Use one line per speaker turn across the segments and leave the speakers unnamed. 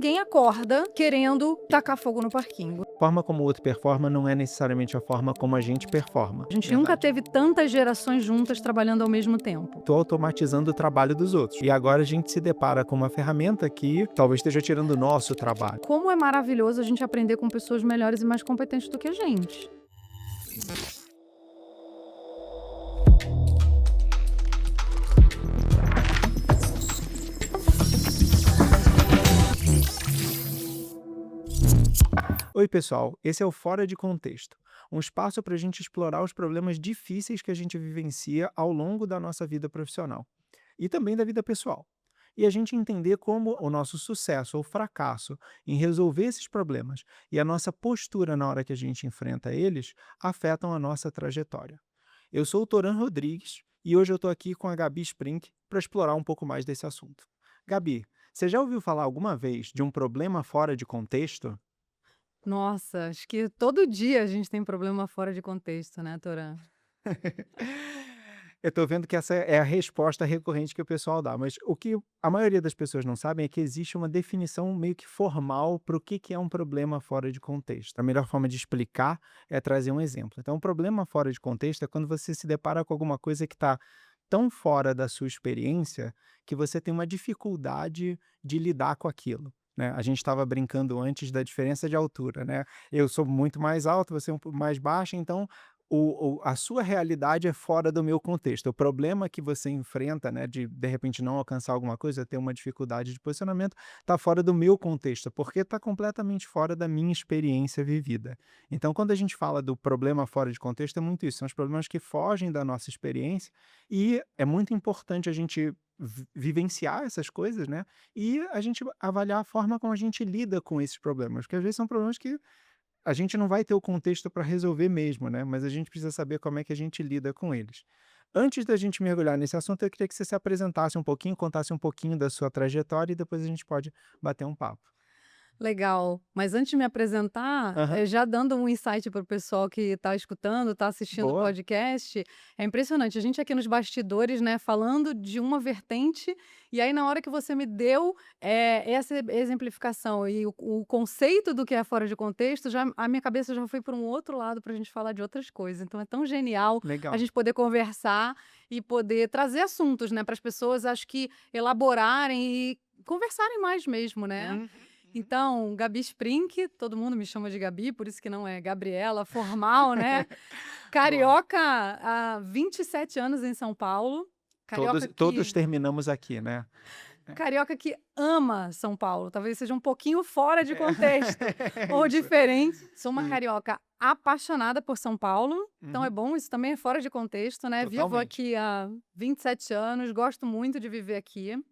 ninguém acorda querendo tacar fogo no parquinho.
A forma como o outro performa não é necessariamente a forma como a gente performa.
A gente nunca teve tantas gerações juntas trabalhando ao mesmo tempo.
Estou automatizando o trabalho dos outros. E agora a gente se depara com uma ferramenta que talvez esteja tirando o nosso trabalho.
Como é maravilhoso a gente aprender com pessoas melhores e mais competentes do que a gente.
Oi, pessoal, esse é o Fora de Contexto, um espaço para a gente explorar os problemas difíceis que a gente vivencia ao longo da nossa vida profissional e também da vida pessoal. E a gente entender como o nosso sucesso ou fracasso em resolver esses problemas e a nossa postura na hora que a gente enfrenta eles afetam a nossa trajetória. Eu sou o Toran Rodrigues e hoje eu estou aqui com a Gabi Sprink para explorar um pouco mais desse assunto. Gabi, você já ouviu falar alguma vez de um problema fora de contexto?
Nossa, acho que todo dia a gente tem problema fora de contexto, né, Toran?
Eu tô vendo que essa é a resposta recorrente que o pessoal dá, mas o que a maioria das pessoas não sabem é que existe uma definição meio que formal para o que é um problema fora de contexto. A melhor forma de explicar é trazer um exemplo. Então, um problema fora de contexto é quando você se depara com alguma coisa que está tão fora da sua experiência que você tem uma dificuldade de lidar com aquilo. Né? A gente estava brincando antes da diferença de altura, né? Eu sou muito mais alto, você é um pouco mais baixo, então a sua realidade é fora do meu contexto. O problema que você enfrenta, né, de repente não alcançar alguma coisa, ter uma dificuldade de posicionamento, está fora do meu contexto, porque está completamente fora da minha experiência vivida. Então, quando a gente fala do problema fora de contexto, é muito isso. São os problemas que fogem da nossa experiência e é muito importante a gente vivenciar essas coisas, né? E a gente avaliar a forma como a gente lida com esses problemas, porque às vezes são problemas que a gente não vai ter o contexto para resolver mesmo, né, mas a gente precisa saber como é que a gente lida com eles. Antes da gente mergulhar nesse assunto, eu queria que você se apresentasse um pouquinho, contasse um pouquinho da sua trajetória e depois a gente pode bater um papo.
Legal. Mas antes de me apresentar,
Aham.
já dando um insight para o pessoal que está escutando, está assistindo o
Boa.
podcast, é impressionante. A gente aqui nos bastidores, né, falando de uma vertente, e aí na hora que você me deu essa exemplificação e o conceito do que é fora de contexto, já a minha cabeça já foi para um outro lado para a gente falar de outras coisas. Então é tão genial a
Legal.
gente poder conversar e poder trazer assuntos, né, para as pessoas, acho que elaborarem e conversarem mais mesmo, né?
Uhum, uhum.
Então, Gabi Sprink, todo mundo me chama de Gabi, por isso que não é Gabriela, formal, né.
Boa.
Carioca há 27 anos em São Paulo,
Todos
carioca
todos
que
terminamos aqui, né. É.
carioca que ama São Paulo, talvez seja um pouquinho fora de contexto
É
ou
isso.
diferente. Sou uma
E
carioca apaixonada por São Paulo, então é
uhum,
bom, isso também é fora de contexto, né. Vivo
totalmente.
aqui há 27 anos, gosto muito de viver aqui.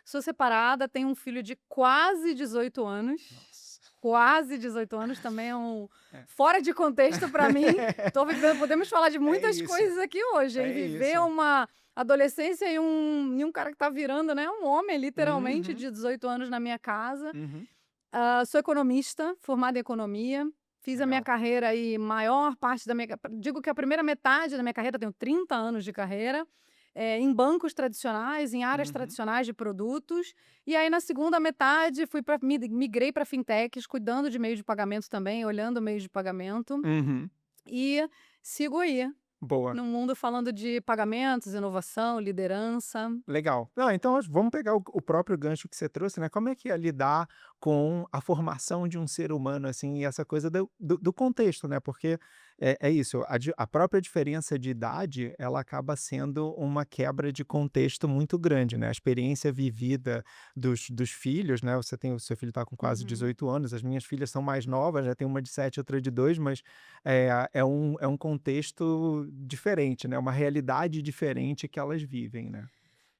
Sou separada, tenho um filho de quase 18 anos.
Nossa.
Quase 18 anos também é um
É.
fora de contexto para mim. Tô vivendo, podemos falar de
É
muitas
isso,
coisas aqui hoje, hein.
é
Viver
isso.
uma adolescência e um cara que tá virando, né, um homem literalmente
Uhum,
de 18 anos na minha casa.
uhum.
Sou economista, formada em economia, fiz a minha
Legal.
carreira aí, maior parte da minha digo que a primeira metade da minha carreira, tenho 30 anos de carreira, em bancos tradicionais, em áreas
Uhum.
tradicionais de produtos, e aí na segunda metade fui para migrei para fintechs, cuidando de meio de pagamento também, olhando meio de pagamento,
Uhum.
e sigo aí,
Boa,
no mundo falando de pagamentos, inovação, liderança.
legal. Não, então vamos pegar o próprio gancho que você trouxe, né, como é que é lidar com a formação de um ser humano, assim, e essa coisa do contexto, né, porque é isso, a própria diferença de idade, ela acaba sendo uma quebra de contexto muito grande, né, a experiência vivida dos filhos, né, você tem o seu filho está com quase
Uhum.
18 anos, as minhas filhas são mais novas, já tem uma de 7 outra de 2 mas é um contexto diferente, né, uma realidade diferente que elas vivem, né.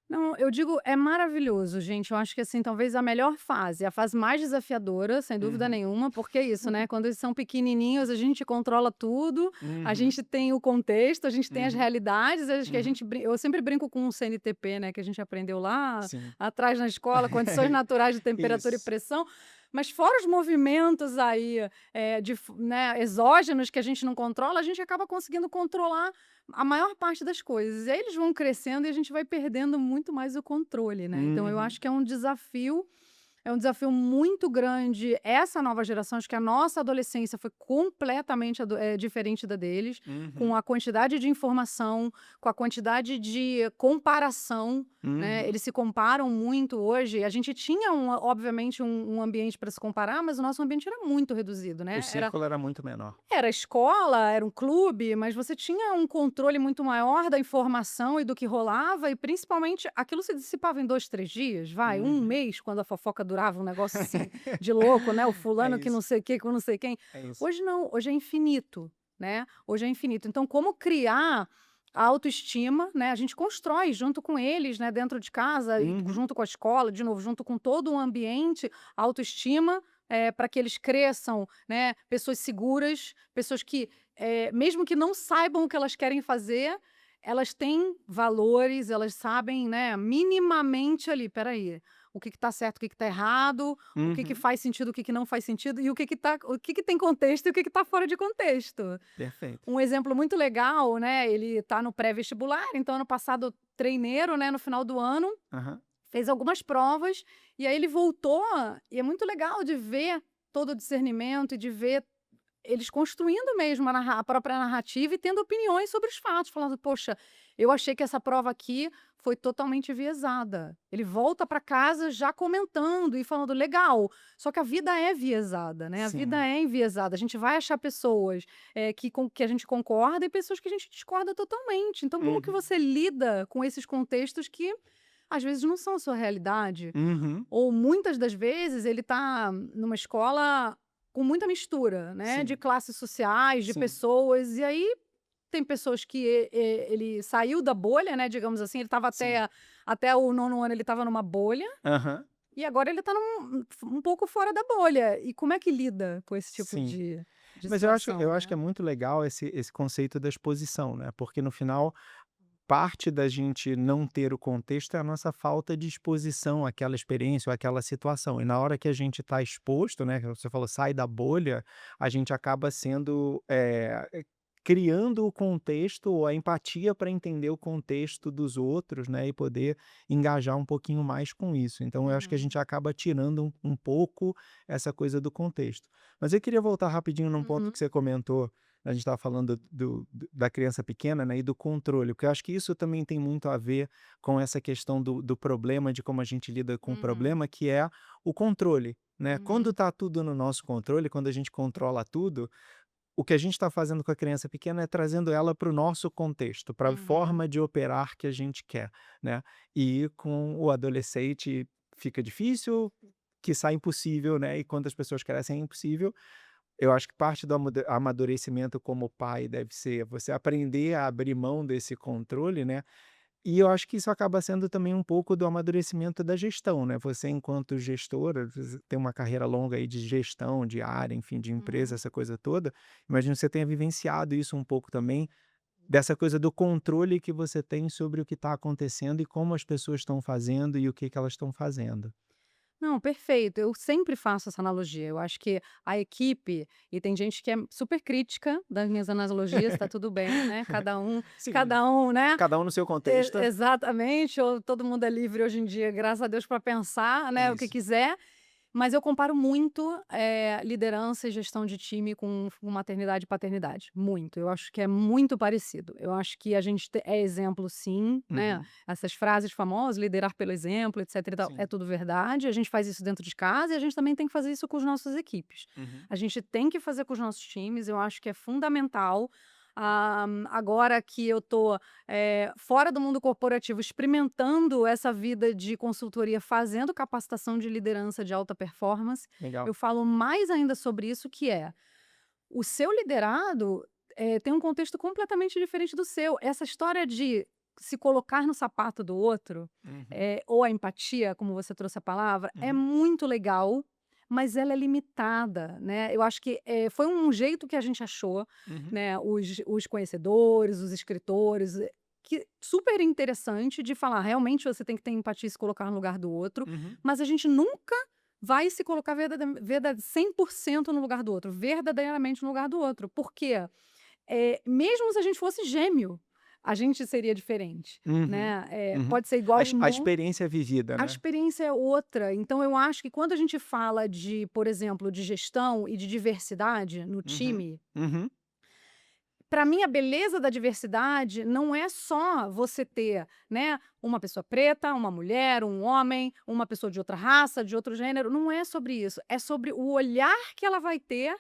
Não, eu digo, é maravilhoso, gente. Eu acho que, assim, talvez a melhor fase, a fase mais desafiadora, sem dúvida
Uhum.
nenhuma, porque é isso, né? Quando eles são pequenininhos, a gente controla tudo, a
Uhum,
gente tem o contexto, a gente tem as
uhum,
realidades, acho que a
uhum.
gente, eu sempre brinco com o CNTP, né? Que a gente aprendeu lá
Sim.
atrás na escola, condições naturais de temperatura e
Isso.
pressão. Mas fora os movimentos aí, né, exógenos que a gente não controla, a gente acaba conseguindo controlar a maior parte das coisas. E aí eles vão crescendo e a gente vai perdendo muito mais o controle, né. Então eu
Uhum.
acho que é um desafio, É um desafio muito grande. Essa nova geração, acho que a nossa adolescência foi completamente diferente da deles, com
Uhum.
a quantidade de informação, com a quantidade de comparação, né?
Uhum.
Eles se comparam muito hoje. A gente tinha, obviamente, um ambiente para se comparar, mas o nosso ambiente era muito reduzido,
O
né?
círculo era muito menor.
Era escola, era um clube, mas você tinha um controle muito maior da informação e do que rolava, e principalmente aquilo se dissipava em 2, 3 dias, vai, um
Uhum.
mês, quando a fofoca durava um negócio assim de louco, né? O
É
fulano que
isso,
não sei o que, com não sei quem.
é isso.
Hoje não, hoje é infinito, né? Hoje é infinito. Então, como criar a autoestima, né? A gente constrói junto com eles, né? Dentro de casa, e
Uhum.
junto com a escola, de novo, junto com todo o ambiente, a autoestima para que eles cresçam, né, pessoas seguras, pessoas que, mesmo que não saibam o que elas querem fazer, elas têm valores, elas sabem, né, minimamente ali, espera aí, o que está certo, o que está errado, o que
Uhum.
faz sentido, o que não faz sentido e o que tem contexto e o que está fora de contexto.
Perfeito.
Um exemplo muito legal, né, ele está no pré-vestibular, então ano passado treineiro, né, no final do ano,
Aham.
fez algumas provas, e aí ele voltou, e é muito legal de ver todo o discernimento e de ver eles construindo mesmo a própria narrativa e tendo opiniões sobre os fatos, falando: "Poxa, eu achei que essa prova aqui foi totalmente enviesada". Ele volta para casa já comentando e falando: "Legal, só que a vida é viesada, né, a vida
Sim.
é enviesada, a gente vai achar pessoas, que a gente concorda e pessoas que a gente discorda totalmente. Então como que
Uhum.
você lida com esses contextos que às vezes não são a sua realidade,
Uhum.
ou muitas das vezes ele está numa escola com muita mistura, né, de
Sim,
classes sociais, de
sim,
pessoas, e aí tem pessoas que ele saiu da bolha, né, digamos assim, ele estava
sim.
até o nono ano ele estava numa bolha,
Aham.
e agora ele está um pouco fora da bolha. E como é que lida com esse tipo
Sim.
de
Mas eu acho que
situação,
é muito legal esse conceito da exposição, né, porque no final, parte da gente não ter o contexto é a nossa falta de exposição àquela experiência ou àquela situação. E na hora que a gente está exposto, né, que você falou: "Sai da bolha", a gente acaba sendo, criando o contexto ou a empatia para entender o contexto dos outros, né, e poder engajar um pouquinho mais com isso. Então eu acho que a
Uhum,
gente acaba tirando um pouco essa coisa do contexto. Mas eu queria voltar rapidinho num ponto
uhum,
que você comentou, a gente estava falando da criança pequena, né, e do controle, porque eu acho que isso também tem muito a ver com essa questão do problema, de como a gente lida com o
uhum,
problema, que é o controle, né. Quando
uhum,
está tudo no nosso controle, quando a gente controla tudo, o que a gente está fazendo com a criança pequena é trazendo ela para o nosso contexto, para a
uhum,
forma de operar que a gente quer, né. E com o adolescente fica difícil, quiçá impossível, né, e quando as pessoas crescem é impossível. Eu acho que parte do amadurecimento como pai deve ser você aprender a abrir mão desse controle, né, e eu acho que isso acaba sendo também um pouco do amadurecimento da gestão, né, você enquanto gestora, você tem uma carreira longa aí de gestão de área, enfim, de empresa,
uhum.
essa coisa toda, imagino que você tenha vivenciado isso um pouco também, dessa coisa do controle que você tem sobre o que está acontecendo e como as pessoas estão fazendo e o que que elas estão fazendo.
Não, perfeito. Eu sempre faço essa analogia. Eu acho que a equipe, e tem gente que é super crítica das minhas analogias, tá tudo bem, né?
Sim,
Cada um, né?
cada um no seu contexto.
Exatamente. Ou todo mundo é livre hoje em dia, graças a Deus, para pensar, né, o que
Isso.
quiser. Mas eu comparo muito, liderança e gestão de time com maternidade e paternidade, muito. Eu acho que é muito parecido. Eu acho que a gente é exemplo sim, né,
Uhum.
essas frases famosas, liderar pelo exemplo, etc e tal, é
Sim.
tudo verdade, a gente faz isso dentro de casa e a gente também tem que fazer isso com as nossas equipes.
Uhum.
A gente tem que fazer com os nossos times, eu acho que é fundamental. Agora que eu tô, fora do mundo corporativo, experimentando essa vida de consultoria, fazendo capacitação de liderança de alta performance,
Legal.
eu falo mais ainda sobre isso, que é, o seu liderado, tem um contexto completamente diferente do seu. Essa história de se colocar no sapato do outro,
Uhum.
ou a empatia, como você trouxe a palavra, é
Uhum.
muito legal, mas ela é limitada, né. Eu acho que, foi um jeito que a gente achou,
Uhum.
né, os conhecedores, os escritores, que super interessante de falar, realmente você tem que ter empatia e se colocar no lugar do outro,
Uhum.
mas a gente nunca vai se colocar 100% no lugar do outro, verdadeiramente no lugar do outro. Por quê? Mesmo se a gente fosse gêmeo, a gente seria diferente,
Uhum,
né?
uhum.
Pode ser igual ou
A
não,
experiência vivida,
a
né?
experiência é outra. Então eu acho que quando a gente fala de, por exemplo, de gestão e de diversidade no
Uhum,
time,
uhum,
para mim a beleza da diversidade não é só você ter, né, uma pessoa preta, uma mulher, um homem, uma pessoa de outra raça, de outro gênero, não é sobre isso, é sobre o olhar que ela vai ter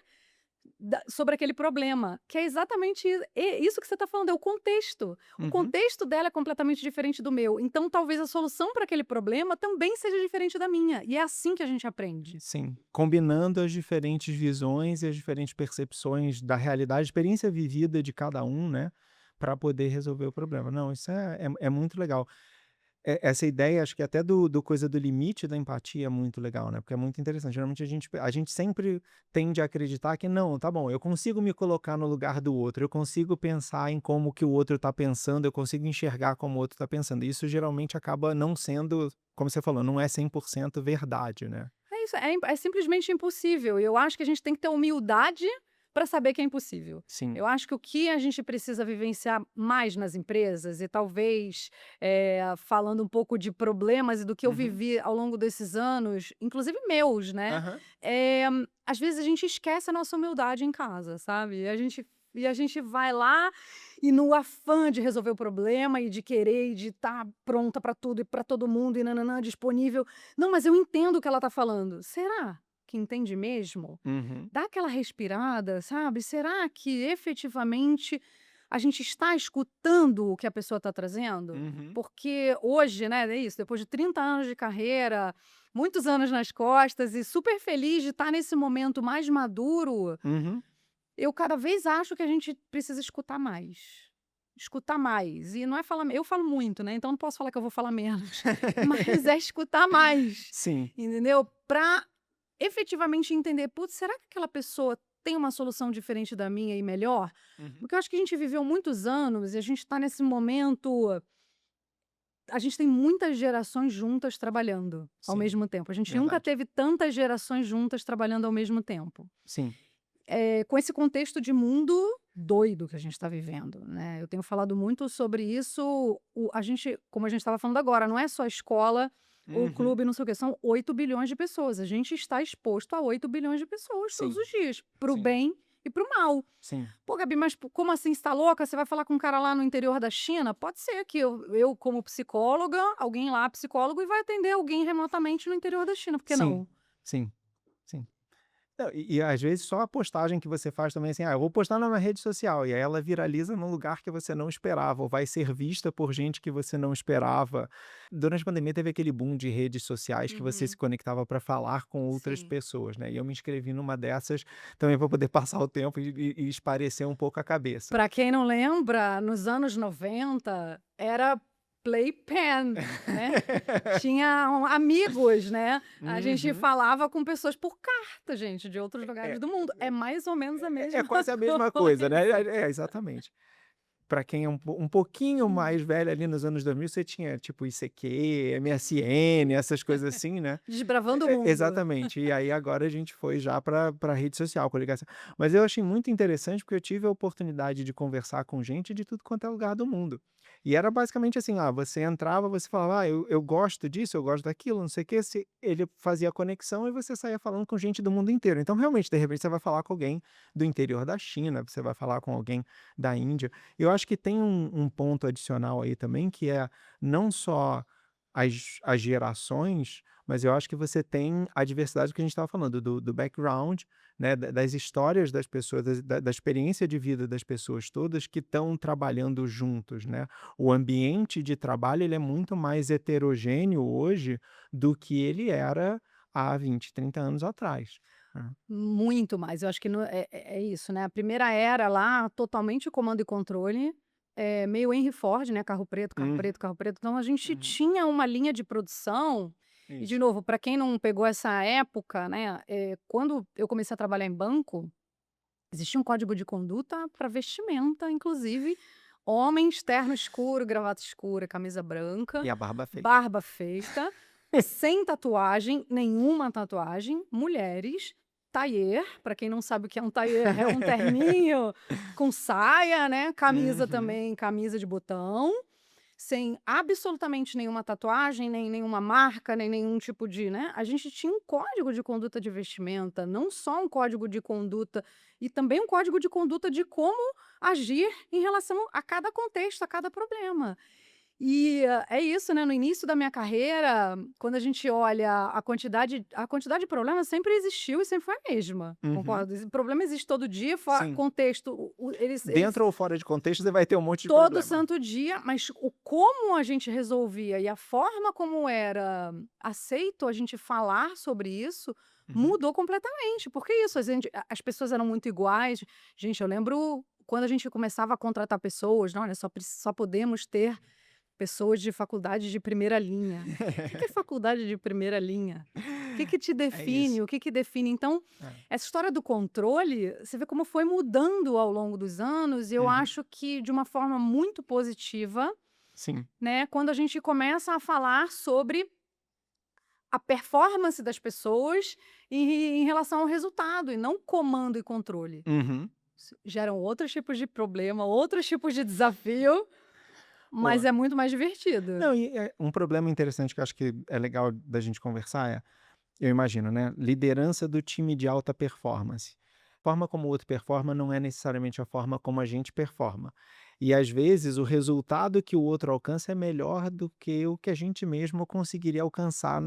sobre aquele problema, que é exatamente isso que você está falando, é o contexto. O
uhum.
contexto dela é completamente diferente do meu, então talvez a solução para aquele problema também seja diferente da minha, e é assim que a gente aprende.
Sim, combinando as diferentes visões e as diferentes percepções da realidade, experiência vivida de cada um, né, para poder resolver o problema. Não, isso é muito legal. Essa ideia, acho que até do coisa do limite da empatia é muito legal, né, porque é muito interessante. Geralmente a gente sempre tende a acreditar que: "Não, tá bom, eu consigo me colocar no lugar do outro, eu consigo pensar em como que o outro está pensando, eu consigo enxergar como o outro está pensando". Isso geralmente acaba não sendo, como você falou, não é 100% verdade, né.
É isso, é simplesmente impossível. E eu acho que a gente tem que ter humildade para saber que é impossível.
Sim.
Eu acho que o que a gente precisa vivenciar mais nas empresas, e talvez falando um pouco de problemas e do que eu
Uhum.
vivi ao longo desses anos, inclusive meus, né?
Aham.
Às vezes a gente esquece a nossa humildade em casa, sabe? E a gente vai lá e no afã de resolver o problema e de querer e de estar pronta para tudo e para todo mundo e nananã, disponível. Não, mas eu entendo o que ela tá falando. Será que entende mesmo?
Uhum.
Dá aquela respirada, sabe? Será que efetivamente a gente está escutando o que a pessoa está trazendo?
Uhum.
Porque hoje, né, é isso, depois de 30 anos de carreira, muitos anos nas costas e super feliz de estar nesse momento mais maduro,
Uhum.
eu cada vez acho que a gente precisa escutar mais. Escutar mais. E não é falar. Eu falo muito, né? Então não posso falar que eu vou falar menos. Mas é escutar mais.
Sim.
Entendeu? Para efetivamente entender, putz, será que aquela pessoa tem uma solução diferente da minha e melhor?
Uhum.
Porque eu acho que a gente viveu muitos anos e a gente está nesse momento. A gente tem muitas gerações juntas trabalhando ao
Sim,
mesmo tempo. A gente nunca
verdade.
teve tantas gerações juntas trabalhando ao mesmo tempo.
Sim.
Com esse contexto de mundo doido que a gente está vivendo, né. Eu tenho falado muito sobre isso, a gente, como a gente estava falando agora, não é só a escola, o
Uhum.
clube, não sei o quê, são 8 bilhões de pessoas. A gente está exposto a 8 bilhões de pessoas todos
Sim,
os dias, para o
sim,
bem e para o mal.
sim.
"Pô, Gabi, mas como assim, você tá louca? Você vai falar com um cara lá no interior da China?" Pode ser que eu como psicóloga, alguém lá psicólogo e vai atender alguém remotamente no interior da China, por que
Sim,
não?
sim, sim. Não, e às vezes só a postagem que você faz também, assim: "Ah, eu vou postar numa rede social", e aí ela viraliza num lugar que você não esperava, ou vai ser vista por gente que você não esperava. Durante a pandemia teve aquele boom de redes sociais que você se
Uhum.
conectava para falar com outras
Sim.
pessoas, né, e eu me inscrevi numa dessas também para poder passar o tempo e espairecer um pouco a cabeça.
Para quem não lembra, nos anos 90 era Playpen, né. Tinha amigos, né. A gente
Uhum.
falava com pessoas por carta, gente, de outros
É
lugares do mundo. É mais ou menos a
é
mesma
quase a mesma coisa, né.
coisa.
Exatamente. Para quem é um pouquinho mais velho, ali nos anos 2000, você tinha, tipo, ICQ, MSN, essas coisas assim, né.
Desbravando o mundo.
Exatamente. E aí agora a gente foi já para rede social, com ligação. Mas eu achei muito interessante, porque eu tive a oportunidade de conversar com gente de tudo quanto é lugar do mundo. E era basicamente assim, você entrava, você falava: "Ah, eu gosto disso, eu gosto daquilo, não sei o quê", ele fazia a conexão e você saía falando com gente do mundo inteiro. Então, realmente, de repente, você vai falar com alguém do interior da China, você vai falar com alguém da Índia. Eu acho que tem um ponto adicional aí também, que é não só as gerações, mas eu acho que você tem a diversidade que a gente estava falando, do background, né, das histórias das pessoas, da experiência de vida das pessoas todas que estão trabalhando juntos, né. O ambiente de trabalho, ele é muito mais heterogêneo hoje do que ele era há 20, 30 anos atrás, né.
Muito mais, eu acho que é isso, né, a primeira era lá, totalmente comando e controle, meio Henry Ford, né, carro preto, carro
Uhum,
preto, carro preto, então a gente
uhum.
tinha uma linha de produção e de
Isso.
novo, para quem não pegou essa época, né, quando eu comecei a trabalhar em banco, existia um código de conduta para vestimenta, inclusive, homens, terno escuro, gravata escura, camisa branca,
E a barba feita.
barba feita, sem tatuagem, nenhuma tatuagem, mulheres tailleur. Para quem não sabe o que é um tailleur, é um terninho com saia, né? Camisa
Uhum.
também, camisa de botão, sem absolutamente nenhuma tatuagem, nem nenhuma marca, nem nenhum tipo de, né? A gente tinha um código de conduta de vestimenta, não só um código de conduta, e também um código de conduta de como agir em relação a cada contexto, a cada problema. E é isso, né? No início da minha carreira, quando a gente olha a quantidade de problemas sempre existiu e sempre foi a mesma,
Uhum.
concorda? Esse problema existe todo dia,
Sim.
contexto, eles
Dentro ou fora de contexto, você vai ter um monte de
todo
problema.
santo dia, mas o como a gente resolvia e a forma como era aceito a gente falar sobre isso,
Uhum.
mudou completamente. Porque isso, as pessoas eram muito iguais. Gente, eu lembro quando a gente começava a contratar pessoas, não, olha, só podemos ter pessoas de faculdade de primeira linha. O que que é faculdade de primeira linha? O que que te
É isso.
define? O que que define? Então,
É.
essa história do controle, você vê como foi mudando ao longo dos anos, e eu
Uhum.
acho que de uma forma muito positiva,
Sim.
né, quando a gente começa a falar sobre a performance das pessoas em relação ao resultado, e não comando e controle.
Uhum.
Isso geram outros tipos de problema, outros tipos de desafio, mas
Boa.
é muito mais divertido.
Não, e um problema interessante que eu acho que é legal da gente conversar eu imagino, né, liderança do time de alta performance. A forma como o outro performa não é necessariamente a forma como a gente performa. E às vezes o resultado que o outro alcança é melhor do que o que a gente mesmo conseguiria alcançar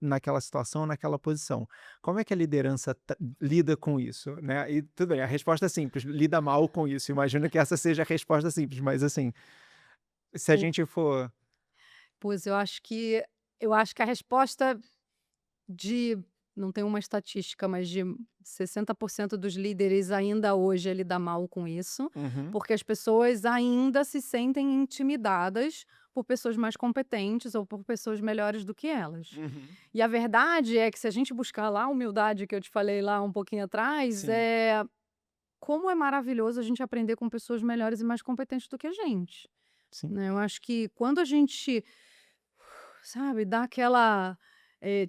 naquela situação, naquela posição. Como é que a liderança lida com isso, né? E tudo bem, a resposta é simples, lida mal com isso. Imagino que essa seja a resposta simples, mas assim, se a
Po
gente for.
pois eu acho que a resposta de não tem uma estatística, mas de 60% dos líderes ainda hoje ele dá mal com isso,
Uhum,
porque as pessoas ainda se sentem intimidadas por pessoas mais competentes ou por pessoas melhores do que elas.
uhum,
E a verdade é que se a gente buscar lá a humildade que eu te falei lá um pouquinho atrás,
sim,
como é maravilhoso a gente aprender com pessoas melhores e mais competentes do que a gente,
sim.
né. Eu acho que quando a gente, sabe, dá aquela,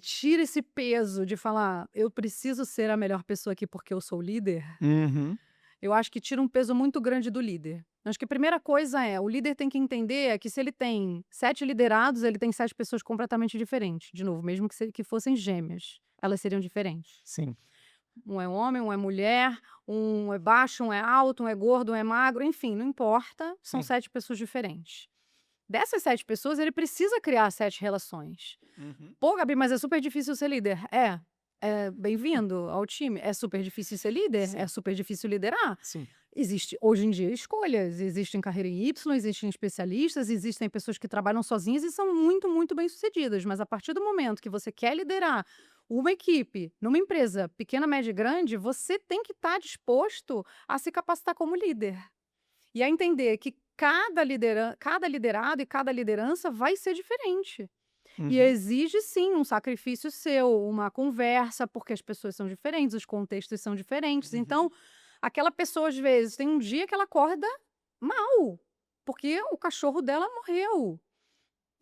tira esse peso de falar: "Eu preciso ser a melhor pessoa aqui porque eu sou líder",
Uhum,
eu acho que tira um peso muito grande do líder. Acho que a primeira coisa o líder tem que entender que se ele tem 7 liderados, ele tem 7 pessoas completamente diferentes. De novo, mesmo que fossem gêmeas, elas seriam diferentes.
sim.
Um é homem, um é mulher, um é baixo, um é alto, um é gordo, um é magro, enfim, não importa, são
Sim.
7 pessoas diferentes. Dessas 7 pessoas, ele precisa criar 7 relações.
Uhum.
"Pô, Gabi, mas é super difícil ser líder". Bem-vindo ao time. É super difícil ser líder? É
Sim,
super difícil liderar?
sim.
Existe hoje em dia escolhas, existem carreira em Y, existem especialistas, existem pessoas que trabalham sozinhas e são muito, muito bem-sucedidas, mas a partir do momento que você quer liderar uma equipe numa empresa pequena, média e grande, você tem que estar disposto a se capacitar como líder. E a entender que cada liderado e cada liderança vai ser diferente. E
Uhum,
exige sim um sacrifício seu, uma conversa, porque as pessoas são diferentes, os contextos são diferentes.
uhum.
Então, aquela pessoa, às vezes, tem um dia que ela acorda mal, porque o cachorro dela morreu.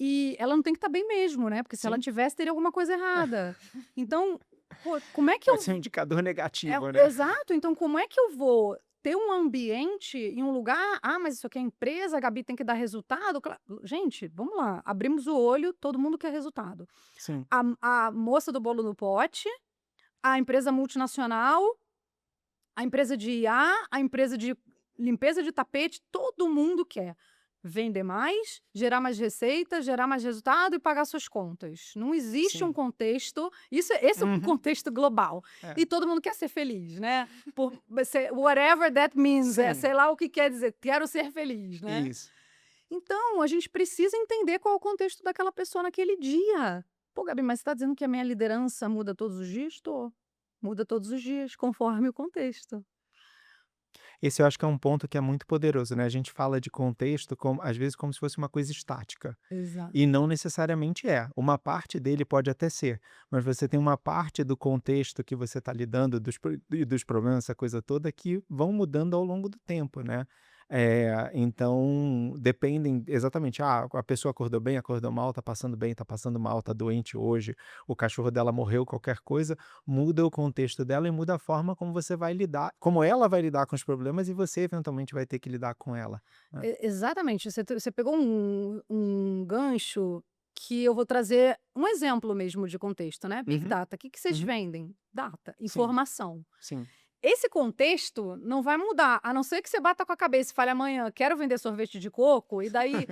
E ela não tem que estar bem mesmo, né? Porque se ela
Sim.
tivesse, teria alguma coisa errada. Então, pô, como é que
Pode
eu
ser um indicador
é,
negativo, né.
exato. Então, como é que eu vou ter um ambiente em um lugar? Ah, mas isso aqui é empresa, a Gabi tem que dar resultado. Gente, vamos lá. Abrimos o olho, todo mundo quer resultado.
Sim.
A moça do bolo no pote, a empresa multinacional, a empresa de IA, a empresa de limpeza de tapete, todo mundo quer vender mais, gerar mais receita, gerar mais resultado e pagar suas contas. Não existe um
Sim.
contexto, esse é o
Uhum.
contexto global.
É.
E todo mundo quer ser feliz, né? Whatever that means,
Sim.
sei lá o que quer dizer, quero ser feliz, né?
Isso.
Então, a gente precisa entender qual é o contexto daquela pessoa naquele dia. Pô, Gabi, mas você está dizendo que a minha liderança muda todos os dias? Tô. Muda todos os dias, conforme o contexto.
Esse eu acho que é um ponto que é muito poderoso, né, a gente fala de contexto como às vezes como se fosse uma coisa estática,
Exato.
e não necessariamente é. Uma parte dele pode até ser, mas você tem uma parte do contexto que você está lidando, dos problemas, essa coisa toda, que vão mudando ao longo do tempo, né. Então, dependem exatamente, a pessoa acordou bem, acordou mal, tá passando mal, tá doente hoje, o cachorro dela morreu, qualquer coisa, muda o contexto dela e muda a forma como você vai lidar, como ela vai lidar com os problemas e você eventualmente vai ter que lidar com ela, né.
Exatamente, você pegou um gancho que eu vou trazer um exemplo mesmo de contexto, né, Big
Uhum,
Data, o que que vocês
uhum.
vendem? Data,
Sim,
informação.
sim,
Esse contexto não vai mudar, a não ser que você bata com a cabeça e fale amanhã: "Quero vender sorvete de coco", e daí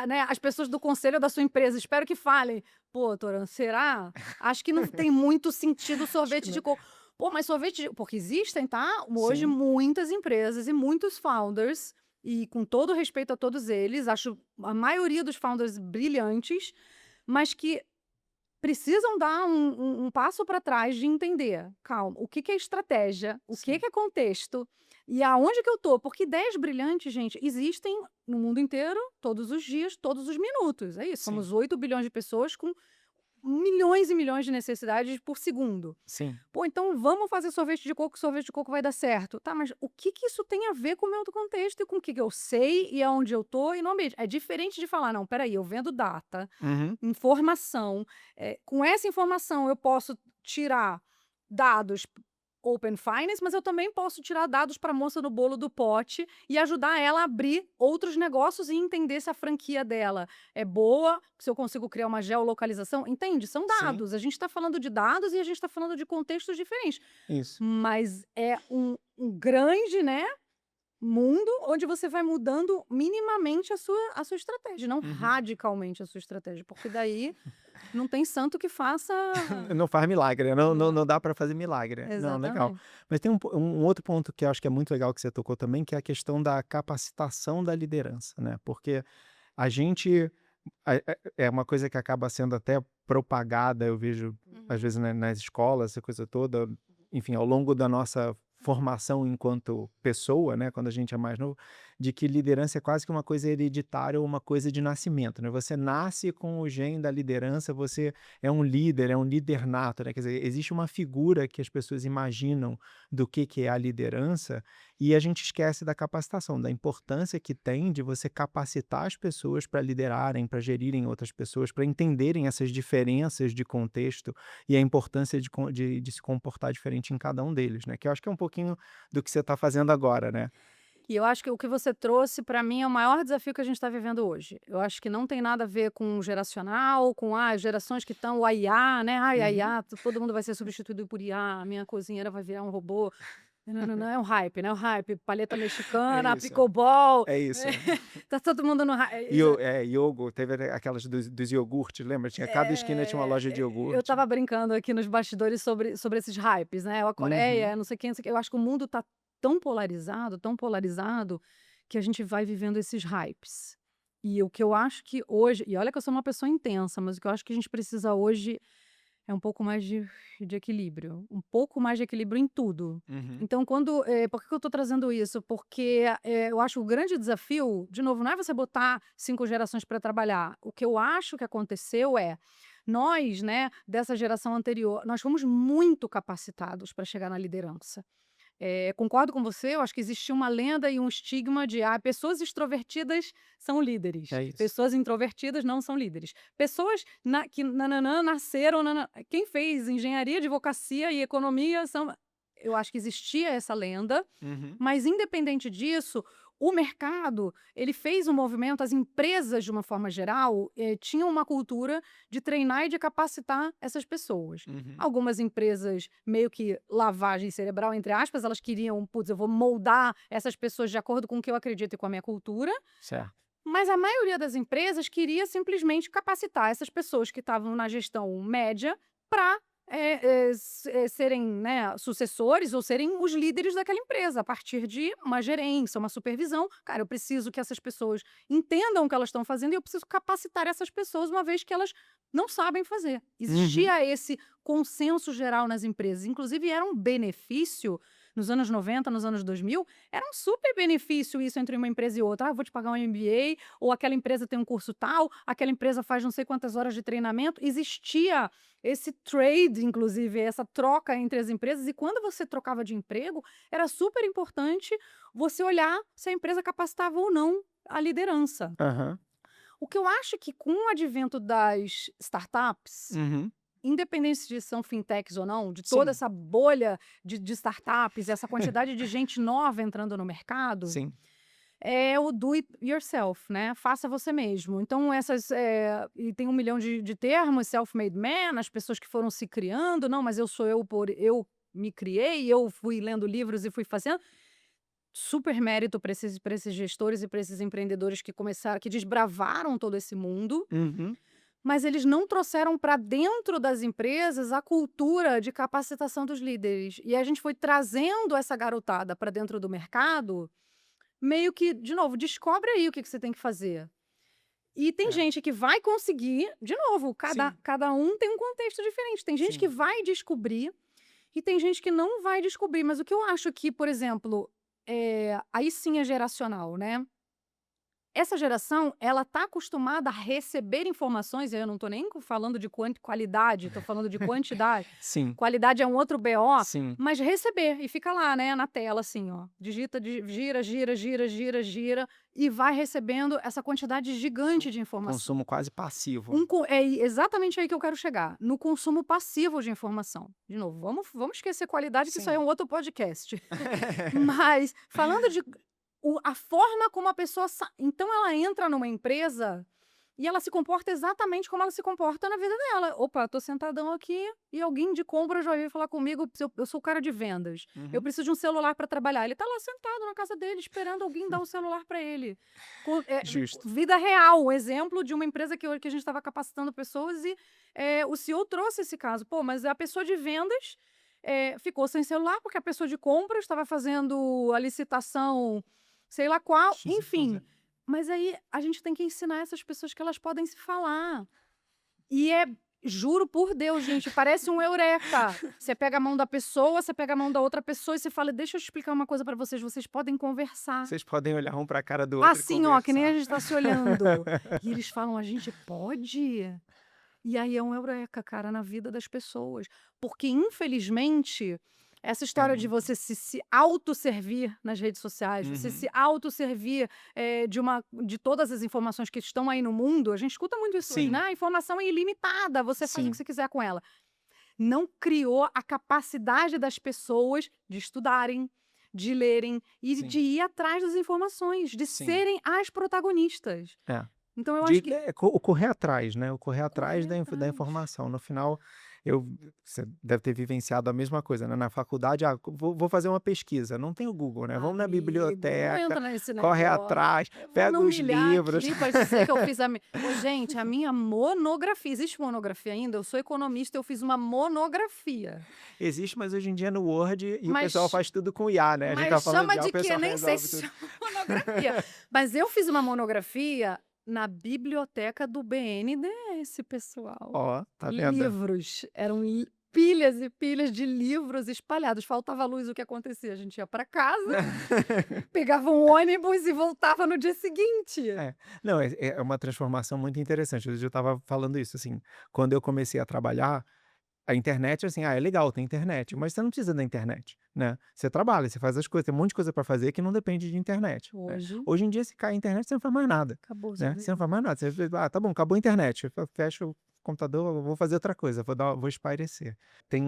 né, as pessoas do conselho da sua empresa espero que falem: "Pô, Toran, será? Acho que não tem muito sentido
acho que
sorvete de
não.
coco". Pô, mas sorvete de porque existem, tá, hoje
Sim,
muitas empresas e muitos founders, e com todo respeito a todos eles, acho a maioria dos founders brilhantes, mas que precisam dar um passo para trás de entender, calma, o que que é estratégia, o que
sim,
que é contexto e aonde que eu tô, porque ideias brilhantes, gente, existem no mundo inteiro, todos os dias, todos os minutos, é isso,
sim,
somos 8 bilhões de pessoas com milhões e milhões de necessidades por segundo.
sim.
Pô, então vamos fazer sorvete de coco, sorvete de coco vai dar certo. Tá, mas o que que isso tem a ver com o meu contexto e com o que que eu sei e aonde eu tô e no ambiente? É diferente de falar, não, peraí, eu vendo data,
Uhum.
informação, com essa informação eu posso tirar dados Open Finance, mas eu também posso tirar dados para a moça no bolo do pote e ajudar ela a abrir outros negócios e entender se a franquia dela é boa, se eu consigo criar uma geolocalização, entende? São
Sim,
dados. A gente está falando de dados e a gente está falando de contextos diferentes,
isso.
mas é um grande, né, mundo onde você vai mudando minimamente a sua estratégia, não
Uhum.
radicalmente a sua estratégia, porque daí não tem santo que faça
Não faz milagre, né? Não não
milagre.
não dá para fazer milagre. Não, legal.
Exatamente.
Mas tem um outro ponto que eu acho que é muito legal que você tocou também, que é a questão da capacitação da liderança, né, porque a gente é uma coisa que acaba sendo até propagada, eu vejo, às
Uhum.
vezes, nas escolas, essa coisa toda, enfim, ao longo da nossa formação enquanto pessoa, né, quando a gente é mais novo, de que liderança é quase que uma coisa hereditária ou uma coisa de nascimento, né? Você nasce com o gene da liderança, você é um líder nato, né? Quer dizer, existe uma figura que as pessoas imaginam do que é a liderança e a gente esquece da capacitação, da importância que tem de você capacitar as pessoas para liderarem, para gerirem outras pessoas, para entenderem essas diferenças de contexto e a importância de se comportar diferente em cada um deles, né? Que eu acho que é um pouquinho do que você está fazendo agora, né?
E eu acho que o que você trouxe para mim é o maior desafio que a gente está vivendo hoje. Eu acho que não tem nada a ver com geracional, com as gerações que estão, o IA, né? Ai, a
Uhum.
IA, todo mundo vai ser substituído por IA, a minha cozinheira vai virar um robô. Não, não, não, é um hype, né? É um hype, paleta
É
mexicana,
isso,
pickleball,
é isso.
tá todo mundo no hype.
Iogo, teve aquelas dos iogurtes, lembra? Tinha cada esquina tinha uma loja de
Eu
iogurte.
estava brincando aqui nos bastidores sobre esses hypes, né, a
Uhum.
Coreia, não sei quem, não sei o quê. Eu acho que o mundo tá tão polarizado, que a gente vai vivendo esses hypes. E o que eu acho que hoje e olha que eu sou uma pessoa intensa, mas o que eu acho que a gente precisa hoje é um pouco mais de equilíbrio, um pouco mais de equilíbrio em tudo.
Uhum.
Então por que que eu estou trazendo isso? Porque, eu acho o grande desafio, de novo, não é você botar 5 gerações para trabalhar. O que eu acho que aconteceu é, nós, né, dessa geração anterior, nós fomos muito capacitados para chegar na liderança. Concordo com você, eu acho que existia uma lenda e um estigma de: "Ah, pessoas extrovertidas são líderes,
É isso.
pessoas introvertidas não são líderes". Pessoas que nã nasceram quem fez engenharia, advocacia e economia são eu acho que existia essa lenda,
Uhum.
mas independente disso, o mercado, ele fez um movimento, as empresas de uma forma geral, tinham uma cultura de treinar e de capacitar essas pessoas.
Uhum.
Algumas empresas, meio que lavagem cerebral, entre aspas, elas queriam: "Putz, eu vou moldar essas pessoas de acordo com o que eu acredito e com a minha cultura",
Certo.
mas a maioria das empresas queria simplesmente capacitar essas pessoas que estavam na gestão média para serem, né, sucessores ou serem os líderes daquela empresa, a partir de uma gerência, uma supervisão. Cara, eu preciso que essas pessoas entendam o que elas estão fazendo e eu preciso capacitar essas pessoas, uma vez que elas não sabem fazer.
Uhum.
Existia esse consenso geral nas empresas. Inclusive, era um benefício nos anos 90, nos anos 2000, era um super benefício isso entre uma empresa e outra. Ah, eu vou te pagar um MBA, ou aquela empresa tem um curso tal, aquela empresa faz não sei quantas horas de treinamento. Existia esse trade, inclusive, essa troca entre as empresas, e quando você trocava de emprego, era super importante você olhar se a empresa capacitava ou não a liderança.
Aham.
O que eu acho que com o advento das startups,
Uhum.
independente de são fintechs ou não, de toda
Sim,
essa bolha de startups, essa quantidade de gente nova entrando no mercado,
sim.
é o do it yourself, né? Faça você mesmo. Então, e tem 1 milhão de termos, self-made man, as pessoas que foram se criando, não, mas eu sou eu me criei, eu fui lendo livros e fui fazendo. Super mérito para esses gestores e para esses empreendedores que começaram, que desbravaram todo esse mundo,
Uhum.
mas eles não trouxeram para dentro das empresas a cultura de capacitação dos líderes. E a gente foi trazendo essa garotada para dentro do mercado, meio que, de novo, descobre aí o que você tem que fazer. E tem
É.
gente que vai conseguir, de novo,
Sim,
cada um tem um contexto diferente. Tem gente que
sim.
vai descobrir e tem gente que não vai descobrir. Mas o que eu acho que, por exemplo, aí sim é geracional, né? Essa geração, ela tá acostumada a receber informações, e aí eu não tô nem falando de qualidade, tô falando de quantidade.
Sim,
Qualidade é um outro BO,
sim.
mas receber, e fica lá, né, na tela, assim, ó. Digita, gira, gira, gira, gira, gira, e vai recebendo essa quantidade gigante de informação.
Consumo quase passivo.
É exatamente aí que eu quero chegar, no consumo passivo de informação. De novo, vamos esquecer qualidade, que isso aí é
Sim.
um outro podcast. Mas, falando de a forma como a pessoa então ela entra numa empresa e ela se comporta exatamente como ela se comporta na vida dela. Opa, tô sentadão aqui e alguém de compra já veio falar comigo, eu sou o cara de vendas, eu
Uhum.
preciso de um celular para trabalhar. Ele tá lá sentado na casa dele esperando alguém dar o celular para ele.
Justo.
Vida real, o exemplo de uma empresa que a gente estava capacitando pessoas e o CEO trouxe esse caso. Pô, mas a pessoa de vendas ficou sem celular porque a pessoa de compra estava fazendo a licitação, sei lá qual, enfim.
XYZ.
Mas aí a gente tem que ensinar essas pessoas que elas podem se falar. E juro por Deus, gente, parece um eureka. Você pega a mão da pessoa, você pega a mão da outra pessoa e você fala: deixa eu explicar uma coisa pra vocês podem conversar.
Vocês podem olhar um pra cara do outro e
Assim, ó, que nem a
conversar.
gente tá se olhando. E eles falam: a gente pode? E aí é um eureka, cara, na vida das pessoas. Porque, infelizmente, essa
É
história de
muito.
você se autosservir nas redes sociais, você se
Uhum.
autosservir de todas as informações que estão aí no mundo, a gente escuta muito isso hoje, né?
Sim,
A informação é ilimitada, você faz o que
sim,
você quiser com ela. Não criou a capacidade das pessoas de estudarem, de lerem e de
sim,
ir atrás das informações, de
sim.
serem as protagonistas.
É.
Então, eu acho que
O correr atrás, né, o correr atrás
correr
da
atrás.
informação. No final, eu você deve ter vivenciado a mesma coisa, né, na faculdade, vou fazer uma pesquisa, não tem o Google, né, vamos na
Amigo, não
biblioteca,
entra nesse
corre
negócio.
atrás,
Eu vou
pega
não
os
humilhar
livros.
aqui para dizer que eu fiz Ô, gente, a minha monografia, existe monografia ainda? Eu sou economista, eu fiz uma monografia.
Existe, mas hoje em dia no Word e o pessoal
Mas
faz tudo com IA, né, a gente tá falando
chama
de IA, o
de quê?
pessoal
Nem sei
resolve
se
tudo.
chama monografia. Mas eu fiz uma monografia na biblioteca do BNDES, pessoal.
Ó, tá vendo?
Livros, eram pilhas e pilhas de livros espalhados. Faltava luz, o que acontecia? A gente ia para casa, pegava um ônibus e voltava no dia seguinte.
É. Não, é uma transformação muito interessante. Hoje eu estava falando isso, assim, quando eu comecei a trabalhar, a internet, assim, é legal, tem internet, mas você não precisa da internet, né? Você trabalha, você faz as coisas, tem um monte de coisa para fazer que não depende de internet, né?
Hoje,
Hoje em dia, se cai a internet, você não faz mais nada,
acabou sua
né? Você não
vida.
faz mais nada. Você, tá bom, acabou a internet, fecha o computador, eu vou fazer outra coisa, vou espairecer. Tem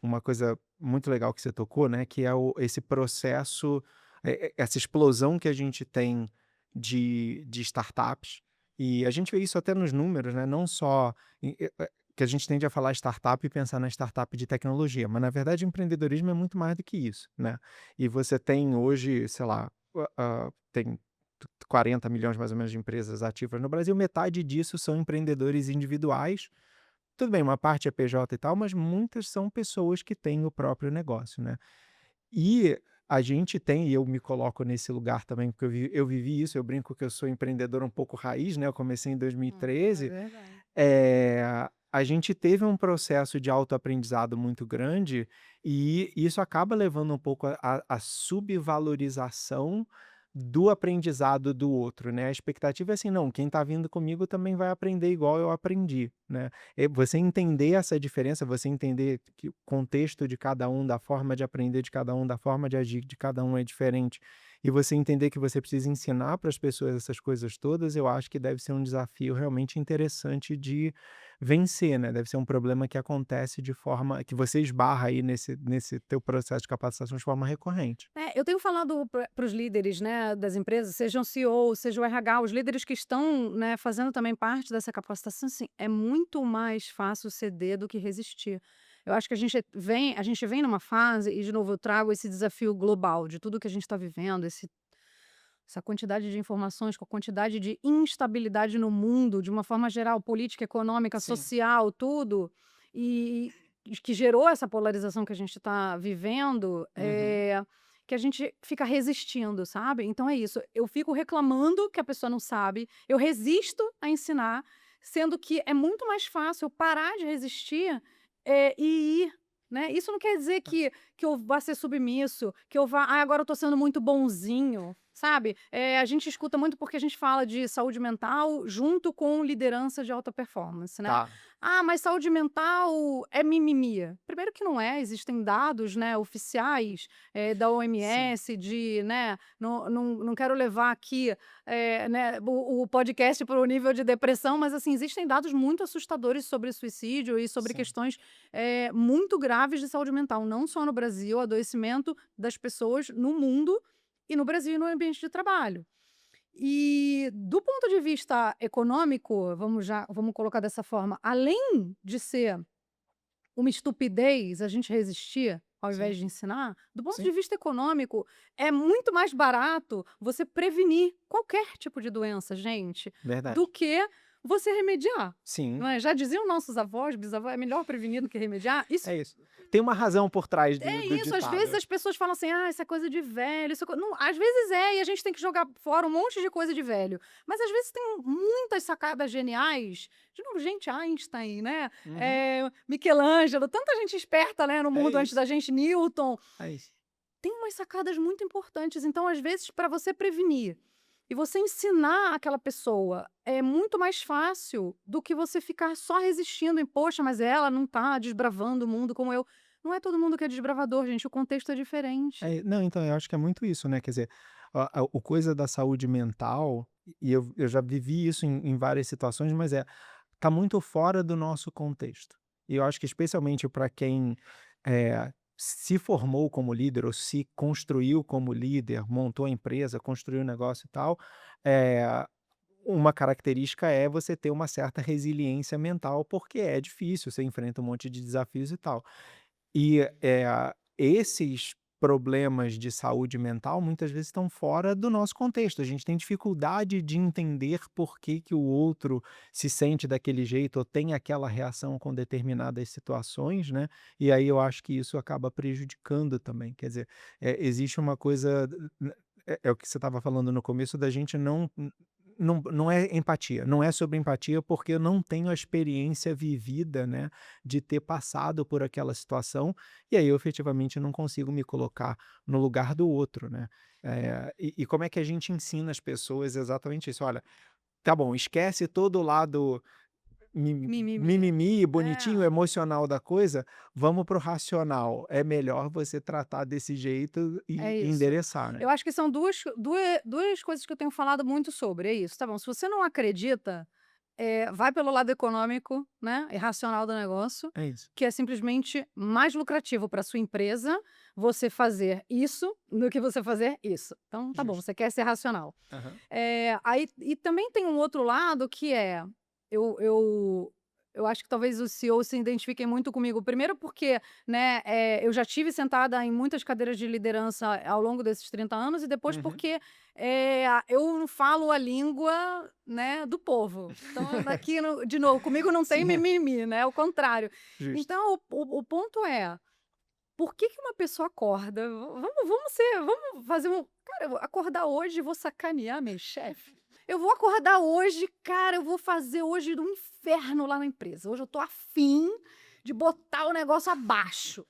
uma coisa muito legal que você tocou, né? Que é esse processo, essa explosão que a gente tem de startups, e a gente vê isso até nos números, né? Não só que a gente tende a falar startup e pensar na startup de tecnologia, mas na verdade empreendedorismo é muito mais do que isso, né? E você tem hoje, sei lá, tem 40 milhões mais ou menos de empresas ativas no Brasil, metade disso são empreendedores individuais. Tudo bem, uma parte é PJ e tal, mas muitas são pessoas que têm o próprio negócio, né? E a gente tem, e eu me coloco nesse lugar também, porque eu vivi isso, eu brinco que eu sou empreendedor um pouco raiz, né? Eu comecei em
É
2013.
verdade.
Eh, a gente teve um processo de autoaprendizado muito grande e isso acaba levando um pouco a subvalorização do aprendizado do outro, né. A expectativa é assim: "Não, quem está vindo comigo também vai aprender igual eu aprendi", né. Você entender essa diferença, você entender que o contexto de cada um, da forma de aprender de cada um, da forma de agir de cada um é diferente, e você entender que você precisa ensinar para as pessoas essas coisas todas, eu acho que deve ser um desafio realmente interessante de vencer, né, deve ser um problema que acontece de forma que você esbarra aí nesse teu processo de capacitação de forma recorrente.
Eu tenho falado para os líderes, né, das empresas, sejam CEO, seja o RH, os líderes que estão, né, fazendo também parte dessa capacitação, assim, é muito mais fácil ceder do que resistir. Eu acho que a gente vem numa fase, e de novo eu trago esse desafio global de tudo que a gente está vivendo, essa quantidade de informações, com a quantidade de instabilidade no mundo, de uma forma geral, política, econômica,
Sim.
social, tudo, e que gerou essa polarização que a gente está vivendo,
Uhum.
que a gente fica resistindo, sabe? Então é isso, eu fico reclamando que a pessoa não sabe, eu resisto a ensinar, sendo que é muito mais fácil eu parar de resistir, e ir, né? Isso não quer dizer que eu vá ser submisso, que eu vá, agora eu tô sendo muito bonzinho, sabe? A gente escuta muito porque a gente fala de saúde mental junto com liderança de alta performance, né?
Tá.
Ah, mas saúde mental é mimimi. Primeiro que não é, existem dados, né, oficiais, da
Sim.
OMS, né, não quero levar aqui, né, o podcast para o nível de depressão, mas assim, existem dados muito assustadores sobre suicídio e sobre
Sim.
questões, muito graves de saúde mental, não só no Brasil, adoecimento das pessoas no mundo e no Brasil e no ambiente de trabalho. E do ponto de vista econômico, vamos colocar dessa forma, além de ser uma estupidez a gente resistir, ao
Sim.
invés de ensinar, do ponto de
Sim.
vista econômico, é muito mais barato você prevenir qualquer tipo de doença, gente, do
Verdade.
que você remediar,
Sim.
não é? Já diziam nossos avós, bisavós: "É melhor prevenir do que remediar". Isso
É isso. Tem uma razão por trás do
é isso, às vezes
ditado.
as pessoas falam assim: "Ah, isso é coisa de velho, isso é não, às vezes é, e a gente tem que jogar fora um monte de coisa de velho, mas às vezes tem muitas sacadas geniais, de novo, gente, Einstein, né,
Uhum.
Michelangelo, tanta gente esperta, né, no
É
mundo antes
isso.
da gente, Newton,
É isso.
tem umas sacadas muito importantes, então às vezes para você prevenir e você ensinar aquela pessoa, é muito mais fácil do que você ficar só resistindo em: "Poxa, mas ela não tá desbravando o mundo como eu". Não é todo mundo que é desbravador, gente, o contexto é diferente.
Não, então, eu acho que é muito isso, né, quer dizer, a o coisa da saúde mental, e eu já vivi isso em várias situações, mas tá muito fora do nosso contexto. E eu acho que especialmente para quem, se formou como líder ou se construiu como líder, montou a empresa, construiu o negócio e tal, eh, uma característica é você ter uma certa resiliência mental, porque é difícil, você enfrenta um monte de desafios e tal. E, esses problemas de saúde mental muitas vezes estão fora do nosso contexto. A gente tem dificuldade de entender por que que o outro se sente daquele jeito ou tem aquela reação com determinadas situações, né, e aí eu acho que isso acaba prejudicando também. Quer dizer, existe uma coisa, é o que você estava falando no começo, da gente não é empatia, não é sobre empatia, porque eu não tenho a experiência vivida, né, de ter passado por aquela situação, e aí eu efetivamente não consigo me colocar no lugar do outro, né. E como é que a gente ensina as pessoas exatamente isso: "Olha, tá bom, esquece todo o lado
Mimimi.
mimimi, bonitinho,
É,
emocional da coisa, vamos para o racional. É melhor você tratar desse jeito
é
e
isso.
endereçar, né".
Eu acho que são duas coisas que eu tenho falado muito sobre, é isso, tá bom, se você não acredita, vai pelo lado econômico, né, e racional do negócio,
É isso.
que é simplesmente mais lucrativo para sua empresa você fazer isso do que você fazer isso. Então tá bom,
Justo.
você quer ser racional.
Aham.
Aí e também tem um outro lado que é, eu eu eu acho que talvez os CEOs se identifiquem muito comigo, primeiro porque, né, eu já tive sentada em muitas cadeiras de liderança ao longo desses 30 anos e depois
Uhum.
porque, eu não falo a língua, né, do povo. Então daqui de novo, comigo não tem
Sim, é.
mimimi, né, o contrário.
Justo.
Então o ponto é, por que que uma pessoa acorda, vamos fazer um, cara, eu vou acordar hoje e vou sacanear meu chefe. Eu vou acordar hoje, cara, eu vou fazer hoje um inferno lá na empresa. Hoje eu tô afim de botar o negócio abaixo.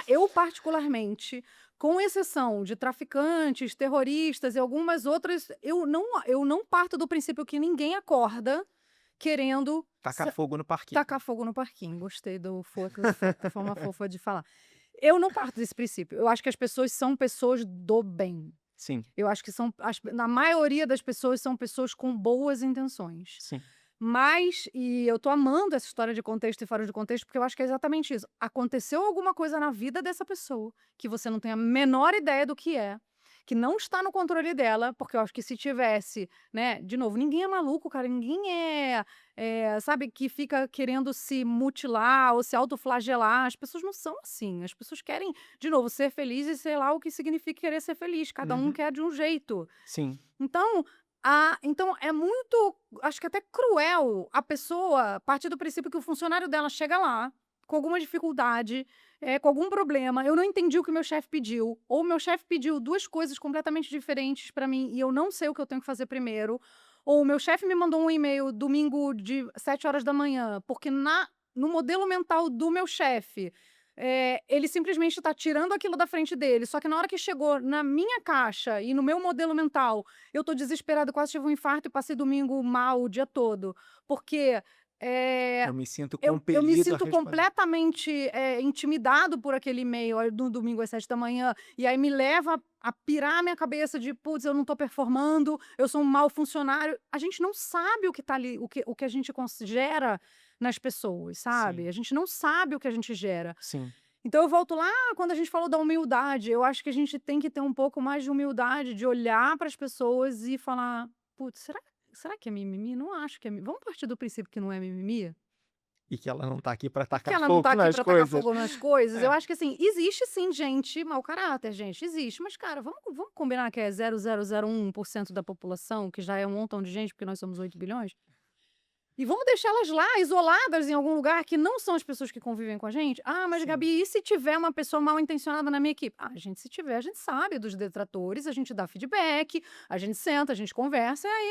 Eu particularmente, com exceção de traficantes, terroristas e algumas outras, eu não parto do princípio que ninguém acorda querendo
Tacar fogo no parquinho.
tacar fogo no parquinho. Gostei da forma fofa de falar. Eu não parto desse princípio. Eu acho que as pessoas são pessoas do bem.
Sim,
Eu acho que na maioria das pessoas são pessoas com boas intenções.
sim.
Mas, e eu tô amando essa história de contexto e fora de contexto, porque eu acho que é exatamente isso. Aconteceu alguma coisa na vida dessa pessoa que você não tem a menor ideia do que é, que não está no controle dela, porque eu acho que se tivesse, né, de novo, ninguém é maluco, cara, ninguém sabe, que fica querendo se mutilar ou se autoflagelar. As pessoas não são assim. As pessoas querem, de novo, ser feliz e sei lá o que significa querer ser feliz. Cada um
Uhum.
quer de um jeito.
Sim,
Então é muito, acho que até cruel a pessoa partir do princípio que o funcionário dela chega lá com alguma dificuldade, com algum problema, eu não entendi o que o meu chefe pediu, ou o meu chefe pediu 2 coisas completamente diferentes para mim e eu não sei o que eu tenho que fazer primeiro, ou o meu chefe me mandou um e-mail domingo de 7 horas da manhã, porque no modelo mental do meu chefe, ele simplesmente está tirando aquilo da frente dele, só que na hora que chegou na minha caixa e no meu modelo mental, eu tô desesperada, quase tive um infarto e passei domingo mal o dia todo, porque,
eu me sinto
eu me
compelido a
sinto
responder.
completamente, intimidado por aquele e-mail no domingo às 7 da manhã, e aí me leva a pirar a minha cabeça de: "Putz, eu não tô performando, eu sou um mau funcionário". A gente não sabe o que tá ali, o que a gente gera nas pessoas, sabe?
Sim,
A gente não sabe o que a gente gera.
sim.
Então eu volto lá quando a gente falou da humildade, eu acho que a gente tem que ter um pouco mais de humildade, de olhar para as pessoas e falar: "Putz, será que é mimimi? Não acho que é vamos partir do princípio que não é mimimi?
E que ela não tá aqui pra
Que
tacar
ela não tá
fogo
aqui
nas
para tacar
coisas.
fogo nas coisas". Eu
É.
acho que, assim, existe sim gente mau caráter, gente, existe, mas cara, vamos combinar que é 0,001% da população, que já é um montão de gente, porque nós somos 8 bilhões? E vamos deixá-las lá, isoladas em algum lugar que não são as pessoas que convivem com a gente? "Ah, mas
Sim.
Gabi, e se tiver uma pessoa mal intencionada na minha equipe?". Ah, gente, se tiver, a gente sabe dos detratores, a gente dá feedback, a gente senta, a gente conversa, e aí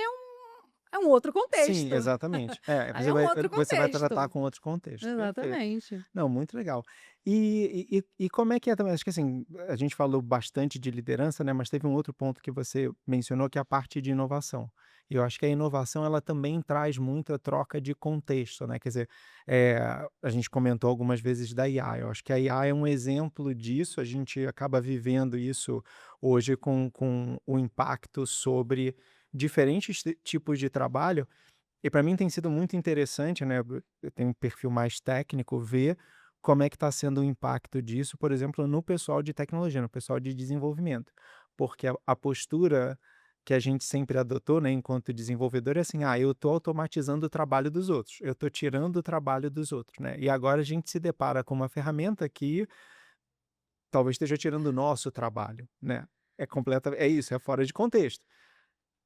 é um outro
Sim,
contexto.
exatamente. É,
Aí é um outro
você vai tratar
contexto.
com outro contexto, perfeito.
Exatamente.
Não, muito legal. E como é que é também, acho que assim, a gente falou bastante de liderança, né, mas teve um outro ponto que você mencionou, que é a parte de inovação. E eu acho que a inovação, ela também traz muita troca de contexto, né, quer dizer, a gente comentou algumas vezes da IA, eu acho que a IA é um exemplo disso, a gente acaba vivendo isso hoje com o impacto sobre diferentes tipos de trabalho, e para mim tem sido muito interessante, né, eu tenho um perfil mais técnico, ver como é que está sendo o impacto disso, por exemplo, no pessoal de tecnologia, no pessoal de desenvolvimento. Porque a postura que a gente sempre adotou, né, enquanto desenvolvedor é assim: "Ah, eu estou automatizando o trabalho dos outros, eu estou tirando o trabalho dos outros", né. E agora a gente se depara com uma ferramenta que talvez esteja tirando o nosso trabalho, né. É isso, é fora de contexto.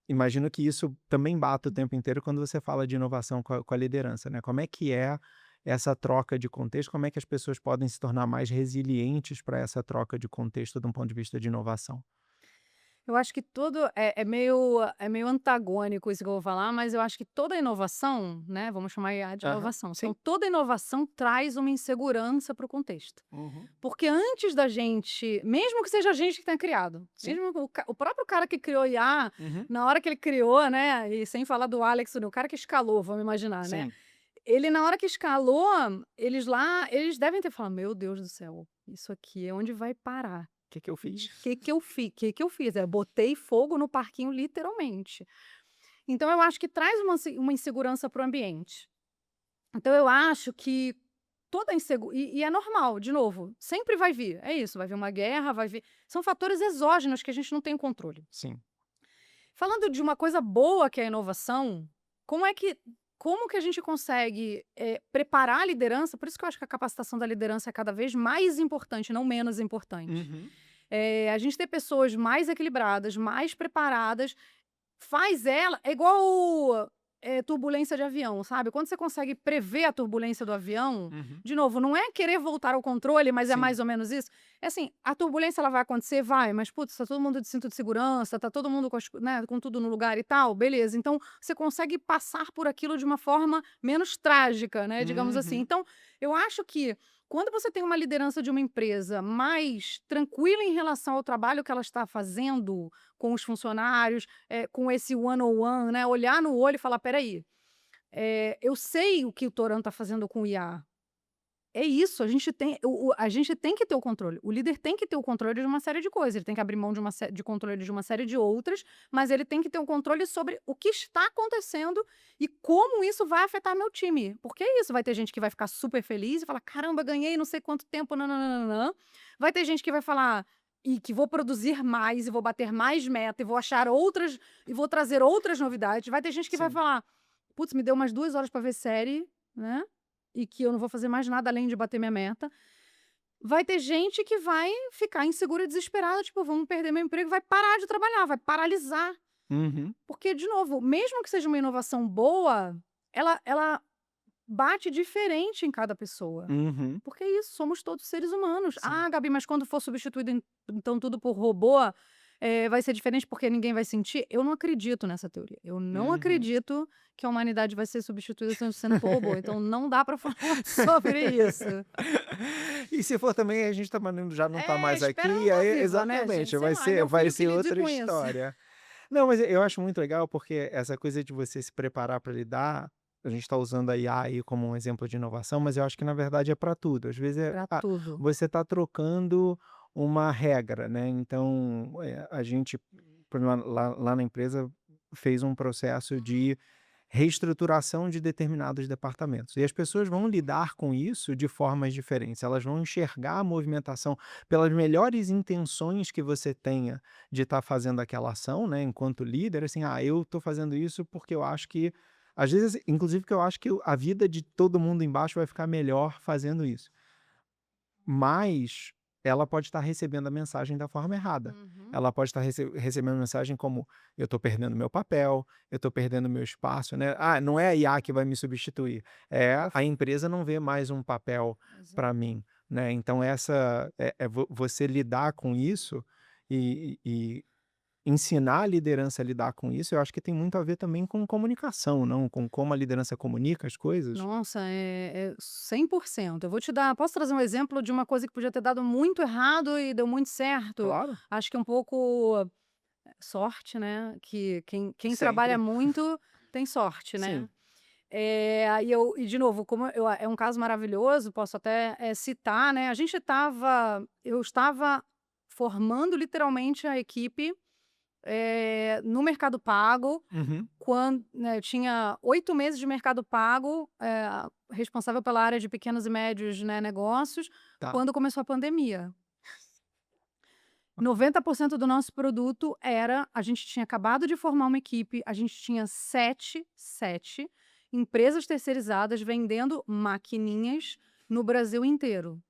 Imagino que isso também bata o tempo inteiro quando você fala de inovação com a liderança, né. Como é que é essa troca de contexto? Como é que as pessoas podem se tornar mais resilientes para essa troca de contexto de um ponto de vista de inovação?
Eu acho que é meio antagônico isso que eu vou falar, mas eu acho que toda inovação, né, vamos chamar IA de
Aham,
inovação. Então
sim.
toda inovação traz uma insegurança para o contexto.
Uhum.
Porque antes da gente, mesmo que seja a gente que tenha criado,
Sim.
mesmo o próprio cara que criou IA,
Uhum.
na hora que ele criou, né, e sem falar do Alex, né, o cara que escalou, vamos imaginar, né,
Sim.
ele na hora que escalou, eles devem ter falado: "Meu Deus do céu, isso aqui é onde vai parar?
Que eu
E
fiz?
que eu fiz?". Botei fogo no parquinho literalmente. Então eu acho que traz uma insegurança para o ambiente. Então eu acho que toda insegu e é normal, de novo, sempre vai vir, é isso, vai vir uma guerra, vai vir, são fatores exógenos que a gente não tem controle.
Sim.
Falando de uma coisa boa que é a inovação, como é que como que a gente consegue, preparar a liderança, por isso que eu acho que a capacitação da liderança é cada vez mais importante, não menos importante.
Uhum.
A gente ter pessoas mais equilibradas, mais preparadas, faz ela é igual. turbulência de avião, sabe? Quando você consegue prever a turbulência do avião,
Uhum.
de novo, não é querer voltar ao controle, mas é
Sim.
mais ou menos isso. É assim, a turbulência ela vai acontecer, vai, mas putz, tá todo mundo de cinto de segurança, tá todo mundo com, né, com tudo no lugar e tal, beleza. Então, você consegue passar por aquilo de uma forma menos trágica, né? Digamos assim.
Uhum.
Então, eu acho que quando você tem uma liderança de uma empresa mais tranquila em relação ao trabalho que ela está fazendo com os funcionários, com esse one-on-one, né? Olhar no olho e falar: peraí, eu sei o que o Toran está fazendo com o IA. É isso, a gente tem que ter o controle. O líder tem que ter o controle de uma série de coisas. Ele tem que abrir mão de controle de uma série de outras, mas ele tem que ter o controle sobre o que está acontecendo e como isso vai afetar meu time. Porque é isso, vai ter gente que vai ficar super feliz e falar: caramba, ganhei não sei quanto tempo, nananana. Vai ter gente que vai falar e que vou produzir mais, e vou bater mais meta, e vou achar outras, e vou trazer outras novidades. Vai ter gente que vai
Sim.
falar: putz, me deu umas 2 horas para ver série, né? E que eu não vou fazer mais nada além de bater minha meta. Vai ter gente que vai ficar insegura e desesperada, tipo, vamos perder meu emprego, vai parar de trabalhar, vai paralisar.
Uhum.
Porque, de novo, mesmo que seja uma inovação boa, ela bate diferente em cada pessoa.
Uhum.
Porque é isso, somos todos seres humanos.
Sim.
Ah, Gabi, mas quando for substituído, então tudo por robô, vai ser diferente porque ninguém vai sentir? Eu não acredito nessa teoria. Eu não
Uhum.
acredito que a humanidade vai ser substituída sendo por robô. Então não dá para falar sobre isso.
E se for também, a gente tá já não tá mais
Espera
aqui,
não tá
aí
viva, né, gente?
exatamente,
Sei
vai
lá, é
ser
meu
vai
filho que
ser
lide
outra
com isso.
história. Não, mas eu acho muito legal, porque essa coisa de você se preparar para lidar, a gente está usando a IA aí como um exemplo de inovação, mas eu acho que na verdade é para tudo. Às vezes
Para tudo.
você está trocando uma regra, né? Então, a gente, por exemplo, lá na empresa, fez um processo de reestruturação de determinados departamentos. E as pessoas vão lidar com isso de formas diferentes. Elas vão enxergar a movimentação pelas melhores intenções que você tenha de estar fazendo aquela ação, né, enquanto líder, assim, eu estou fazendo isso porque eu acho que, às vezes, inclusive, que eu acho que a vida de todo mundo embaixo vai ficar melhor fazendo isso. Mas ela pode estar recebendo a mensagem da forma errada.
Uhum.
Ela pode estar recebendo mensagem como: "Eu estou perdendo meu papel, eu estou perdendo meu espaço", né. "Ah, não é a IA que vai me substituir, é a empresa não vê mais um papel
Exato.
para mim", né. Então essa você lidar com isso e ensinar a liderança a lidar com isso, eu acho que tem muito a ver também com comunicação, não, com como a liderança comunica as coisas.
Nossa, é 100%. Eu vou te dar posso trazer um exemplo de uma coisa que podia ter dado muito errado e deu muito certo?
Claro,
Acho que um pouco sorte, né, que quem trabalha
sempre.
muito tem sorte, né.
Sim.
E de novo, como é um caso maravilhoso, posso até, citar, né, eu estava formando literalmente a equipe, no Mercado Pago,
Uhum.
quando, né, eu tinha 8 meses de Mercado Pago, responsável pela área de pequenos e médios, né, negócios,
Tá.
quando começou a pandemia. 90% do nosso produto era a gente tinha acabado de formar uma equipe, a gente tinha sete empresas terceirizadas vendendo maquininhas no Brasil inteiro.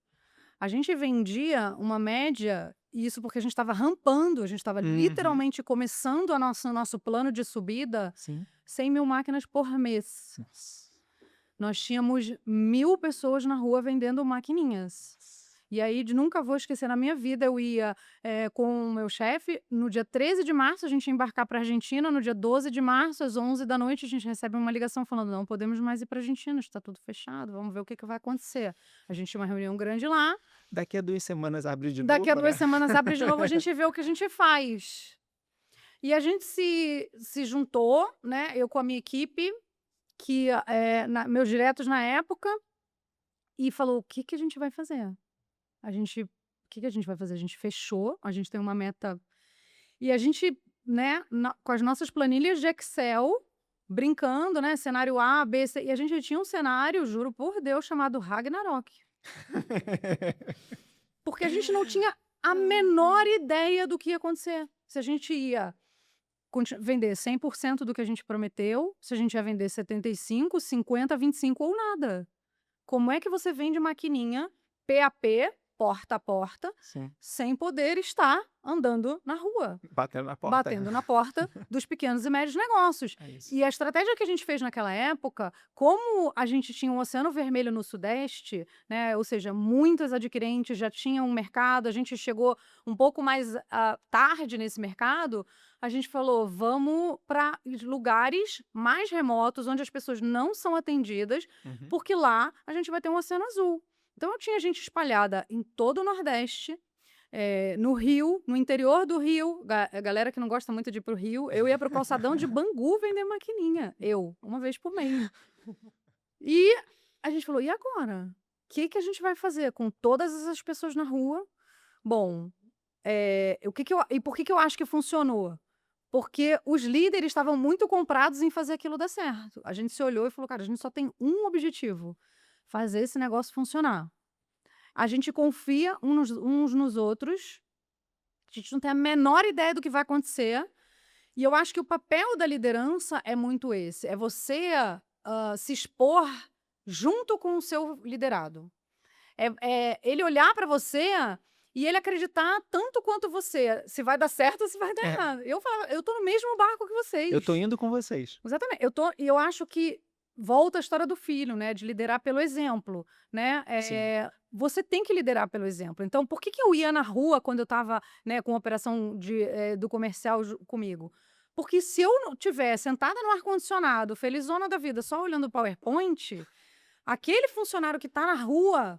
A gente vendia uma média, e isso porque a gente estava rampando, a gente estava
Uhum.
literalmente começando nosso plano de subida,
Sim.
100.000 máquinas por mês.
Nossa.
Nós tínhamos 1.000 pessoas na rua vendendo maquininhas. E aí, nunca vou esquecer, na minha vida, eu ia com o meu chefe, no dia 13 de março, a gente ia embarcar para a Argentina, no dia 12 de março, às 11 da noite, a gente recebe uma ligação falando: não podemos mais ir para a Argentina, está tudo fechado, vamos ver o que vai acontecer. A gente tinha uma reunião grande lá,
Daqui a 2 semanas abre de
daqui a
novo, né.
2 semanas abre de novo, a gente vê o que a gente faz. E a gente se juntou, né, eu com a minha equipe, que meus diretos na época, e falou: o que que a gente vai fazer? O que que a gente vai fazer? A gente fechou, a gente tem uma meta e a gente, né, com as nossas planilhas de Excel, brincando, né, cenário A, B, C, e a gente tinha um cenário, juro por Deus, chamado Ragnarok. Porque a gente não tinha a menor ideia do que ia acontecer. Se a gente ia vender 100% do que a gente prometeu, se a gente ia vender 75, 50, 25 ou nada. Como é que você vende maquininha PAP porta a porta,
Sim.
sem poder estar andando na rua,
Batendo na porta.
batendo na porta dos pequenos e médios negócios.
É isso.
E a estratégia que a gente fez naquela época, como a gente tinha um Oceano Vermelho no Sudeste, né, ou seja, muitas adquirentes já tinham um mercado, a gente chegou um pouco mais tarde nesse mercado, a gente falou, vamos para lugares mais remotos, onde as pessoas não são atendidas,
Uhum.
porque lá a gente vai ter um oceano azul. Então, eu tinha gente espalhada em todo o Nordeste, no Rio, no interior do Rio, a galera que não gosta muito de ir pro Rio, eu ia pro calçadão de Bangu vender maquininha, uma vez por mês. E a gente falou, e agora? O que que a gente vai fazer com todas essas pessoas na rua? Bom, e por que que eu acho que funcionou? Porque os líderes estavam muito comprados em fazer aquilo dar certo. A gente se olhou e falou, cara, a gente só tem um objetivo, fazer esse negócio funcionar. A gente confia uns nos outros, a gente não tem a menor ideia do que vai acontecer. E eu acho que o papel da liderança é muito esse, é você se expor junto com o seu liderado. Ele olhar para você e ele acreditar tanto quanto você, se vai dar certo ou se vai dar
É.
errado. Eu falava, eu tô no mesmo barco que vocês.
Eu tô indo com vocês.
Exatamente. E eu acho que volta a história do filho, né? De liderar pelo exemplo, né?
Sim.
Você tem que liderar pelo exemplo. Então, por que que eu ia na rua quando eu estava, né, com a operação do comercial comigo? Porque se eu não tiver sentada no ar-condicionado, felizona da vida, só olhando o PowerPoint, aquele funcionário que está na rua,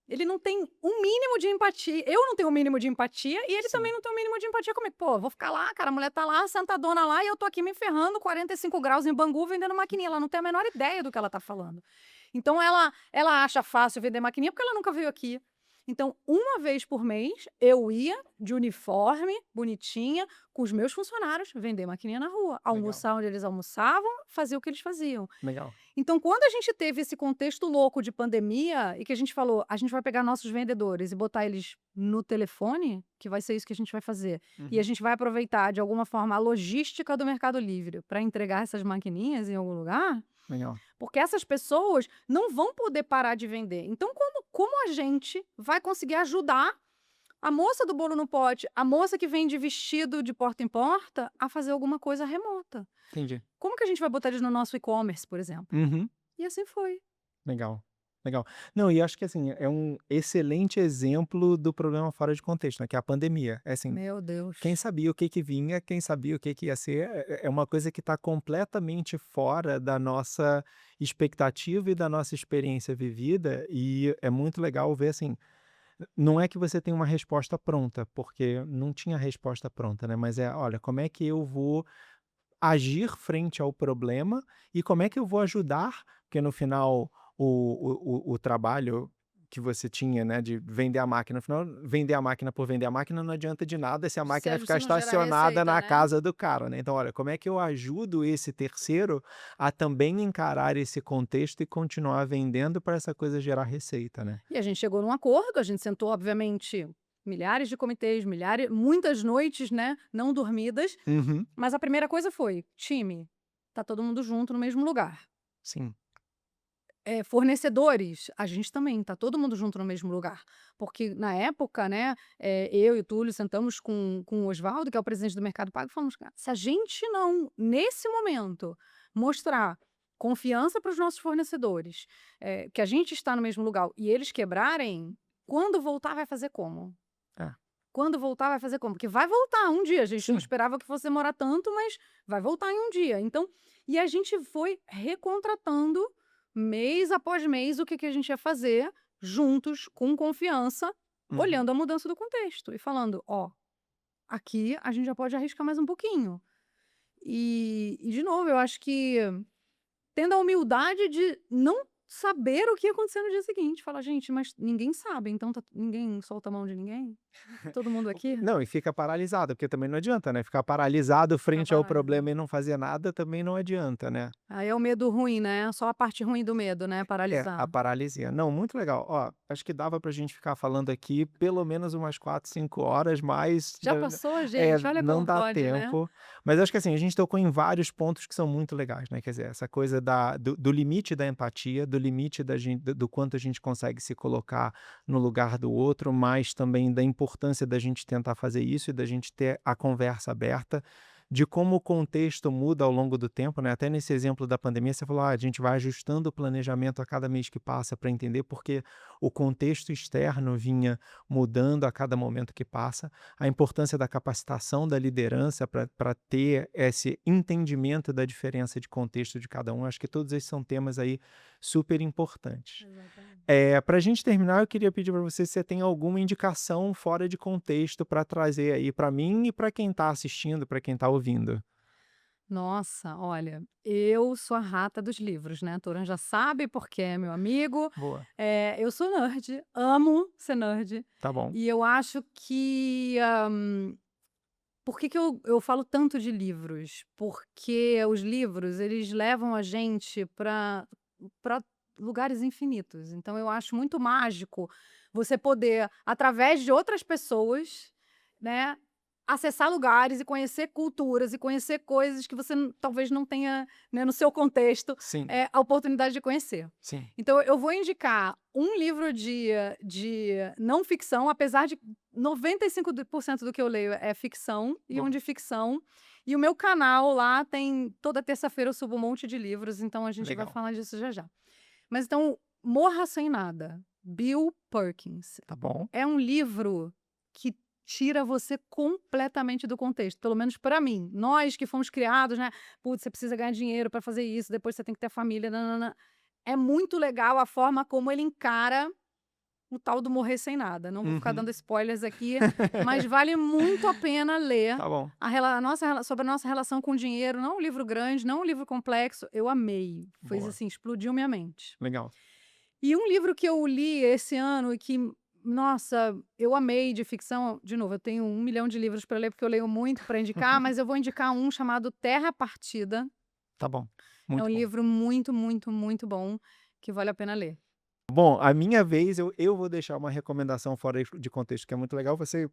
ele não tem um mínimo de empatia. Eu não tenho um mínimo de empatia e ele
Sim.
também não tem um mínimo de empatia comigo. Pô, vou ficar lá, cara, a mulher tá lá, sentadona lá, e eu tô aqui me ferrando, 45 graus em Bangu, vendendo maquininha. Ela não tem a menor ideia do que ela tá falando. Então, ela acha fácil vender maquininha porque ela nunca veio aqui. Então, uma vez por mês, eu ia de uniforme, bonitinha, com os meus funcionários, vender maquininha na rua. Almoçar onde eles almoçavam, fazer o que eles faziam.
Legal.
Então, quando a gente teve esse contexto louco de pandemia e que a gente falou, a gente vai pegar nossos vendedores e botar eles no telefone, que vai ser isso que a gente vai fazer. E a gente vai aproveitar, de alguma forma, a logística do Mercado Livre para entregar essas maquininhas em algum lugar,
Legal.
porque essas pessoas não vão poder parar de vender. Então, como a gente vai conseguir ajudar a moça do bolo no pote, a moça que vende vestido de porta em porta, a fazer alguma coisa remota?
Entendi.
Como que a gente vai botar eles no nosso e-commerce, por exemplo?
Uhum.
E assim foi.
Legal. Legal. Não, e acho que assim, é um excelente exemplo do problema fora de contexto, né? Que é a pandemia. É assim,
Meu Deus.
quem sabia o que que vinha, quem sabia o que que ia ser, é uma coisa que está completamente fora da nossa expectativa e da nossa experiência vivida, e é muito legal ver assim, não é que você tem uma resposta pronta, porque não tinha resposta pronta, né? Mas olha, como é que eu vou agir frente ao problema e como é que eu vou ajudar, porque no final o trabalho que você tinha, né, de vender a máquina, no final, vender a máquina por vender a máquina não adianta de nada se a máquina ficar
Se não gerar
estacionada
receita,
na
né?
casa do cara, né? Então, olha, como é que eu ajudo esse terceiro a também encarar esse contexto e continuar vendendo para essa coisa gerar receita, né?
E a gente chegou num acordo, a gente sentou, obviamente, milhares de comitês, muitas noites, né, não dormidas,
Uhum.
mas a primeira coisa foi, time, tá todo mundo junto no mesmo lugar.
Sim.
Fornecedores, a gente também, tá todo mundo junto no mesmo lugar. Porque na época, né, eu e o Túlio sentamos com o Oswaldo, que é o presidente do Mercado Pago, e falamos, cara, se a gente não, nesse momento, mostrar confiança para os nossos fornecedores, que a gente está no mesmo lugar e eles quebrarem, quando voltar vai fazer como?
É.
Quando voltar vai fazer como? Porque vai voltar um dia, a gente não
Sim.
esperava que fosse demorar tanto, mas vai voltar em um dia. Então, e a gente foi recontratando mês após mês o que que a gente ia fazer juntos, com confiança,
Uhum.
olhando a mudança do contexto e falando, ó, aqui a gente já pode arriscar mais um pouquinho. E de novo, eu acho que tendo a humildade de não saber o que ia acontecer no dia seguinte. Falar, gente, mas ninguém sabe, então ninguém solta a mão de ninguém? Todo mundo aqui?
Não, e fica paralisado, porque também não adianta, né? Ficar paralisado frente ao problema e não fazer nada também não adianta, né?
Aí é o medo ruim, né? Só a parte ruim do medo, né?
A
Paralisar.
paralisia. Não, muito legal. Ó, acho que dava pra gente ficar falando aqui pelo menos umas 4, 5 horas, mas
Já passou, gente? Olha
não
como
dá
pode, né?
tempo. Mas acho que assim, a gente tocou em vários pontos que são muito legais, né? Quer dizer, essa coisa do limite da empatia, do limite do quanto a gente consegue se colocar no lugar do outro, mas também da importância da gente tentar fazer isso e da gente ter a conversa aberta, de como o contexto muda ao longo do tempo, né? Até nesse exemplo da pandemia, você falou, a gente vai ajustando o planejamento a cada mês que passa para entender porque o contexto externo vinha mudando a cada momento que passa, a importância da capacitação da liderança para ter esse entendimento da diferença de contexto de cada um. Acho que todos esses são temas aí super importantes.
Exatamente.
Para a gente terminar, eu queria pedir para você se você tem alguma indicação fora de contexto para trazer aí para mim e para quem está assistindo, para quem está ouvindo.
Nossa, olha, eu sou a rata dos livros, né, Toran já sabe, porque é meu amigo.
Boa,
Eu sou nerd, amo ser nerd,
tá bom.
e eu acho que, por que que eu falo tanto de livros? Porque os livros, eles levam a gente para lugares infinitos, então eu acho muito mágico você poder, através de outras pessoas, né, acessar lugares e conhecer culturas e conhecer coisas que você talvez não tenha, né, no seu contexto,
Sim,
a oportunidade de conhecer.
sim.
Então eu vou indicar um livro de não ficção, apesar de 95% do que eu leio é ficção, e um
Boa,
de ficção. E o meu canal lá tem toda terça-feira eu subo um monte de livros, então a gente vai
legal.
falar disso já já. Mas então, Morra Sem Nada, Bill Perkins.
Tá bom.
É um livro que tira você completamente do contexto, pelo menos para mim. Nós que fomos criados, né? Putz, você precisa ganhar dinheiro para fazer isso, depois você tem que ter família. Nanana. É muito legal a forma como ele encara o tal do morrer sem nada. Não vou ficar
Uhum.
dando spoilers aqui, mas vale muito a pena ler
Tá bom,
sobre a nossa relação com o dinheiro. Não é um livro grande, não é um livro complexo. Eu amei. Foi
boa,
assim, explodiu minha mente.
legal.
E um livro que eu li esse ano e que, nossa, eu amei de ficção. De novo, eu tenho 1 milhão de livros para ler, porque eu leio muito para indicar, mas eu vou indicar um chamado Terra Partida.
Tá bom,
É um
muito bom.
livro muito, muito, muito bom, que vale a pena ler.
Bom, a minha vez, eu vou deixar uma recomendação fora de contexto, que é muito legal. Você,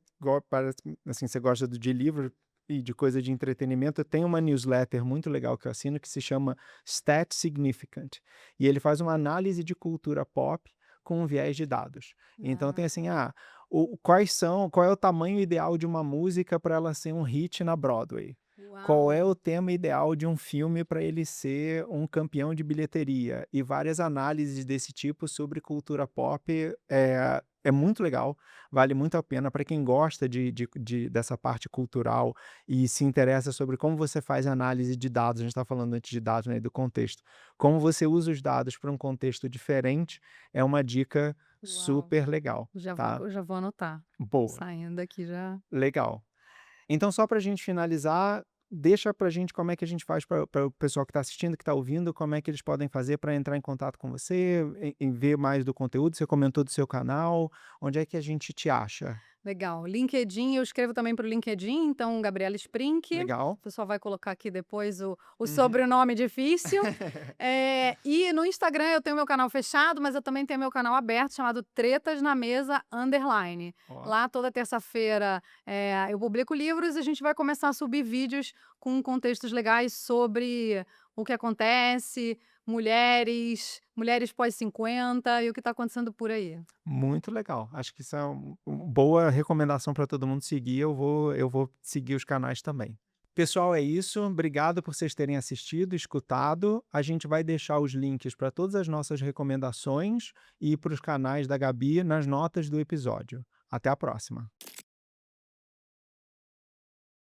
parece, assim, você gosta de livro e de coisa de entretenimento. Tem uma newsletter muito legal que eu assino que se chama Stat Significant. E ele faz uma análise de cultura pop com um viés de dados. Então tem
Ah,
assim, qual é o tamanho ideal de uma música para ela ser um hit na Broadway? Qual é
uau!
o tema ideal de um filme para ele ser um campeão de bilheteria? E várias análises desse tipo sobre cultura pop é muito legal, vale muito a pena para quem gosta dessa parte cultural e se interessa sobre como você faz análise de dados. A gente está falando antes de dados, né, do contexto. Como você usa os dados para um contexto diferente é uma dica
Uau!
super legal, tá?
Já vou anotar.
Boa,
Saindo daqui já.
legal. Então, só para a gente finalizar, deixa para a gente como é que a gente faz para o pessoal que está assistindo, que está ouvindo, como é que eles podem fazer para entrar em contato com você, em ver mais do conteúdo. Você comentou do seu canal, onde é que a gente te acha?
Legal. LinkedIn, eu escrevo também para o LinkedIn, então Gabriela Sprink.
Legal.
O pessoal vai colocar aqui depois o
Uhum.
sobrenome difícil. E no Instagram eu tenho meu canal fechado, mas eu também tenho meu canal aberto chamado Tretas na Mesa Underline.
Ó,
Lá toda terça-feira eu publico livros e a gente vai começar a subir vídeos com contextos legais sobre o que acontece, mulheres pós-50 e o que está acontecendo por aí.
muito legal. Acho que isso é uma boa recomendação para todo mundo seguir. Eu vou seguir os canais também. Pessoal, é isso. Obrigado por vocês terem assistido, escutado. A gente vai deixar os links para todas as nossas recomendações e para os canais da Gabi nas notas do episódio. Até a próxima.